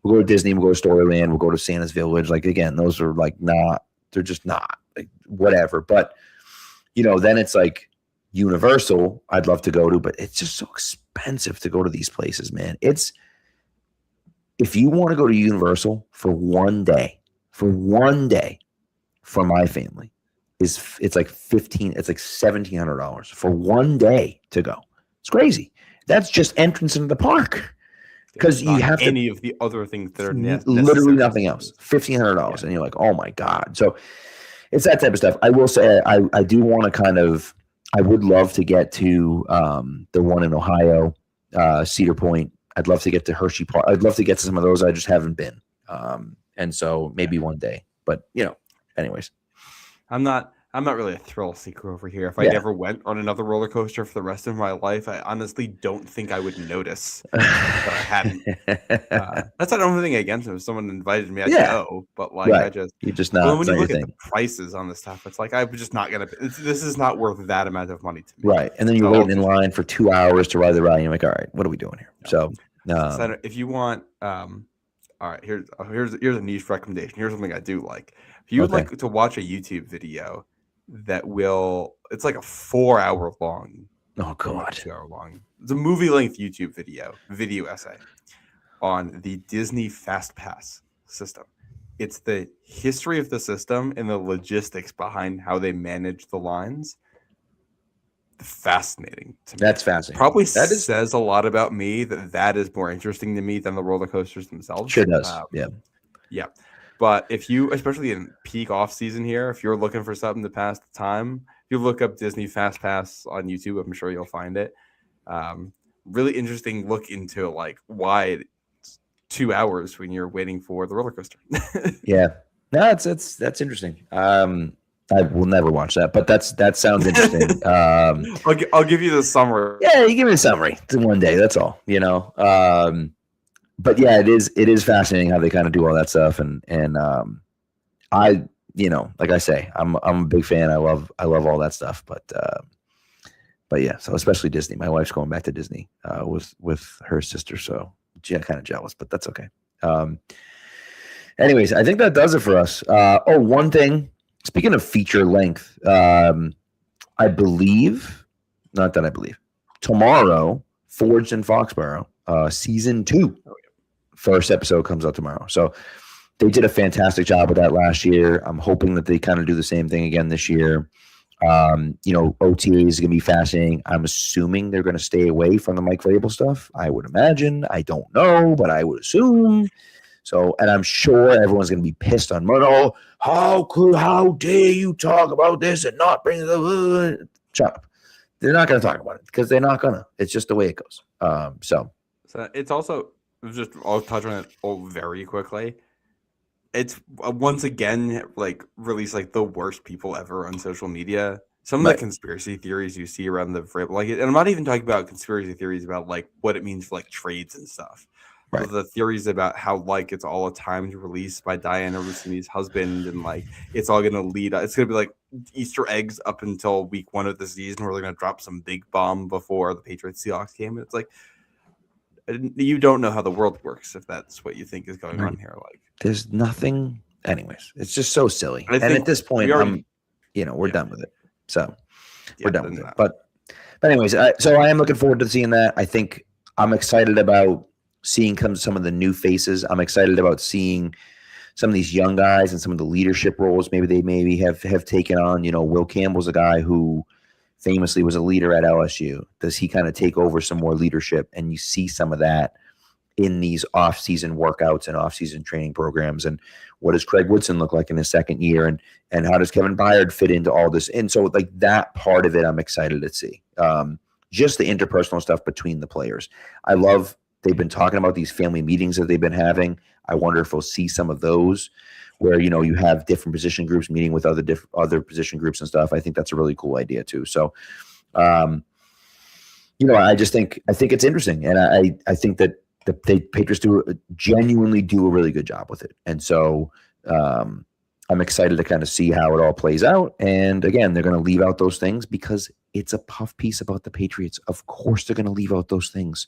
we'll go to Disney. We'll go to Storyland. We'll go to Santa's Village. Like again, those are like not. They're just not like whatever. But then it's like Universal. I'd love to go to, but it's just so expensive to go to these places, man. If you want to go to Universal for one day for my family, it's like $1,700 for one day to go. It's crazy. That's just entrance into the park because you have any of the other things that are literally nothing else. $1,500, and you're like, oh my god. So it's that type of stuff. I will say I do want to kind of. I would love to get to the one in Ohio, Cedar Point. I'd love to get to Hershey Park. I'd love to get to some of those. I just haven't been. And so maybe one day. But anyways. I'm not really a thrill seeker over here. If I ever went on another roller coaster for the rest of my life, I honestly don't think I would notice that I hadn't. That's not anything against it. If someone invited me, I'd go. But like, right. You're just not. When you look at the prices on this stuff, it's like I'm just not gonna. This is not worth that amount of money to me. Right, and then you're waiting in line for 2 hours to ride the ride. And you're like, all right, what are we doing here? So if you want, all right, here's a niche recommendation. Here's something I do like. If you would like to watch a YouTube video it's like a 4 hour long. Oh god, 2 hour long. It's a movie length YouTube video essay on the Disney Fast Pass system. It's the history of the system and the logistics behind how they manage the lines. Fascinating to me. That's fascinating. Probably says a lot about me that is more interesting to me than the roller coasters themselves. Sure does. Yeah. But if you, especially in peak off season here, if you're looking for something to pass the time, if you look up Disney Fast Pass on YouTube, I'm sure you'll find it. Really interesting look into like why it's 2 hours when you're waiting for the roller coaster. Yeah, no, that's interesting. I will never watch that, but that sounds interesting. I'll give you the summary. Yeah, you give me a summary one day. That's all. But yeah, it is fascinating how they kind of do all that stuff, and I like I say, I'm a big fan. I love all that stuff, but yeah, so especially Disney. My wife's going back to Disney with her sister, so yeah, kind of jealous, but that's okay. Anyways, I think that does it for us. One thing. Speaking of feature length, I believe tomorrow, Forged in Foxborough, season 2. First episode comes out tomorrow. So they did a fantastic job with that last year. I'm hoping that they kind of do the same thing again this year. OTA is going to be fascinating. I'm assuming they're going to stay away from the Mike Vrabel stuff. I would imagine. I don't know, but I would assume. So, and I'm sure everyone's going to be pissed on Murdo. How dare you talk about this and not bring the shut up. They're not going to talk about it because they're not going to. It's just the way it goes. So it's also just, I'll touch on it very quickly. It's once again like released like the worst people ever on social media. Some of the conspiracy theories you see around the Vrabel, and I'm not even talking about conspiracy theories about like what it means for like trades and stuff. Right. The theories about how like it's all a timed release by Diana Rossini's husband, and like it's all gonna lead. It's gonna be like Easter eggs up until week 1 of the season, where they're gonna drop some big bomb before the Patriots Seahawks game. And it's like you don't know how the world works if that's what you think is going on here. Like there's nothing. Anyways, it's just so silly. And at this point, we're done with it. So we're done with it. But anyways, so I am looking forward to seeing that. I think I'm excited about seeing some of the new faces. I'm excited about seeing some of these young guys and some of the leadership roles maybe have taken on. Will Campbell's a guy who famously was a leader at LSU. Does he kind of take over some more leadership? And you see some of that in these off-season workouts and off-season training programs, and what does Craig Woodson look like in his second year, and how does Kevin Byard fit into all this? And so like that part of it, I'm excited to see. Just the interpersonal stuff between the players. I love they've been talking about these family meetings that they've been having. I wonder if we'll see some of those where, you have different position groups meeting with other position groups and stuff. I think that's a really cool idea too. So, I think it's interesting, and I think that the Patriots genuinely do a really good job with it. And so I'm excited to kind of see how it all plays out. And again, they're going to leave out those things because it's a puff piece about the Patriots. Of course, they're going to leave out those things.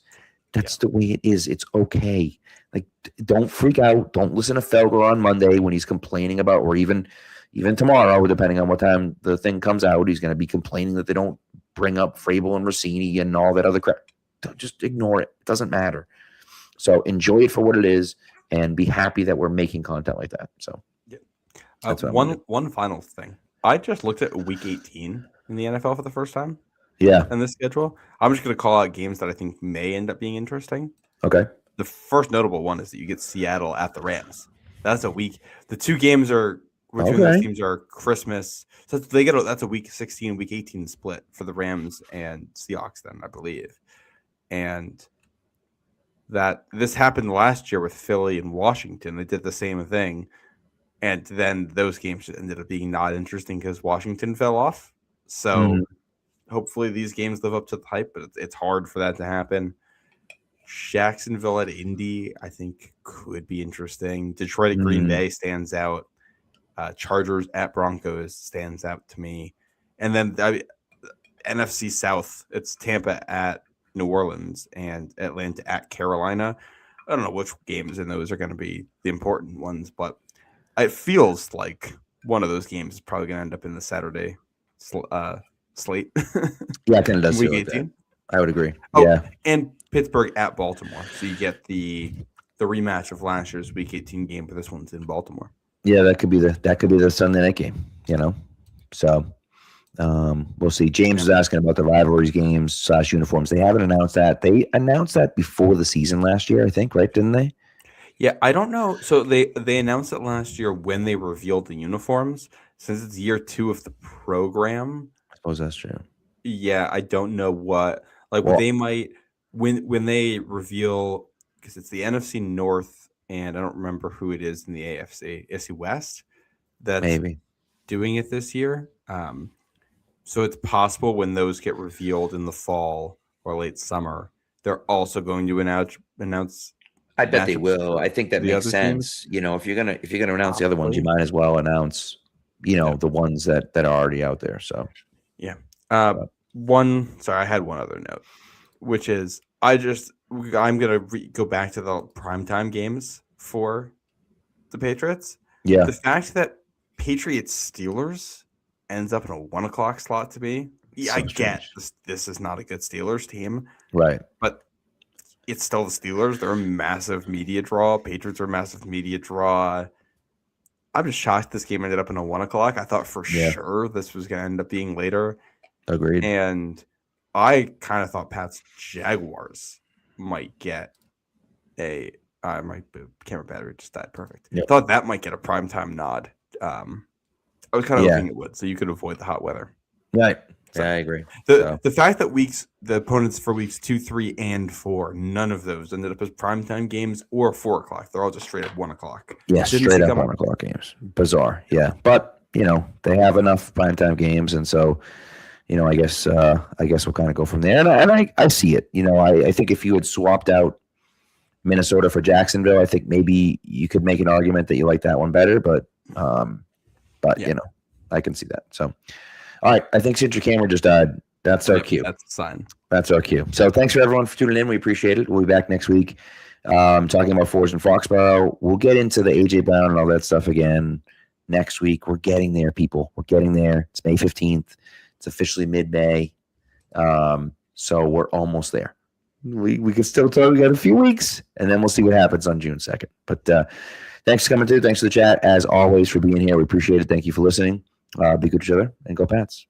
That's the way it is. It's okay. Like, don't freak out. Don't listen to Felger on Monday when he's complaining about, or even tomorrow, depending on what time the thing comes out, he's going to be complaining that they don't bring up Vrabel and Rossini and all that other crap. Don't just ignore it. It doesn't matter. So enjoy it for what it is and be happy that we're making content like that. So one final thing. I just looked at week 18 in the NFL for the first time. Yeah. In the schedule. I'm just going to call out games that I think may end up being interesting. Okay. The first notable one is that you get Seattle at the Rams. That's a week. The two games between those teams are Christmas. So that's a week 16, week 18 split for the Rams and Seahawks then, I believe. And that this happened last year with Philly and Washington. They did the same thing. And then those games ended up being not interesting because Washington fell off. So hopefully these games live up to the hype, but it's hard for that to happen. Jacksonville at Indy, I think, could be interesting. Detroit at Green Bay stands out. Chargers at Broncos stands out to me. And then NFC South, it's Tampa at New Orleans and Atlanta at Carolina. I don't know which games in those are going to be the important ones, but it feels like one of those games is probably going to end up in the Saturday slate. Yeah, I think it does. Week 18. I would agree. Oh, yeah. And Pittsburgh at Baltimore. So you get the rematch of last year's Week 18 game, but this one's in Baltimore. Yeah, that could be the Sunday night game, So we'll see. James was asking about the rivalries games / uniforms. They haven't announced that. They announced that before the season last year, I think, right? Didn't they? Yeah, I don't know. So they announced it last year when they revealed the uniforms. Since it's year 2 of the program, I suppose that's true. Yeah, I don't know what they might when they reveal, because it's the NFC North and I don't remember who it is in the AFC West that's maybe doing it this year. So it's possible when those get revealed in the fall or late summer, they're also going to announce. I bet they will. I think that makes sense. Teams. If you're gonna announce the other ones, you might as well announce, the ones that are already out there. So yeah. I had one other note, which is I'm gonna go back to the primetime games for the Patriots. Yeah. The fact that Patriots Steelers ends up in a 1 o'clock slot to me. Yeah, I get this is not a good Steelers team. Right. But it's still the Steelers. They're a massive media draw. Patriots are a massive media draw. I'm just shocked this game ended up in a 1 o'clock. I thought for sure this was going to end up being later. Agreed. And I kind of thought Pat's Jaguars might get my camera battery just died. Perfect. Yep. Thought that might get a primetime nod. I was kind of hoping it would, so you could avoid the hot weather. Right. So, yeah, I agree. The fact that the opponents for weeks 2, 3, and 4, none of those ended up as primetime games or 4 o'clock. They're all just straight up 1 o'clock. Yeah, straight up 1 o'clock games. Bizarre. Yeah, but they have enough primetime games, and so I guess we'll kind of go from there. And I see it. I think if you had swapped out Minnesota for Jacksonville, I think maybe you could make an argument that you like that one better. But I can see that. So. All right, I think since your camera just died, that's our cue. That's a sign. That's our cue. So thanks for everyone for tuning in. We appreciate it. We'll be back next week talking about Forest and Foxborough. We'll get into the A.J. Brown and all that stuff again next week. We're getting there, people. We're getting there. It's May 15th. It's officially mid-May. So we're almost there. We can still talk. We got a few weeks, and then we'll see what happens on June 2nd. But thanks for coming through. Thanks for the chat, as always, for being here. We appreciate it. Thank you for listening. Be good to each other, and go Pats.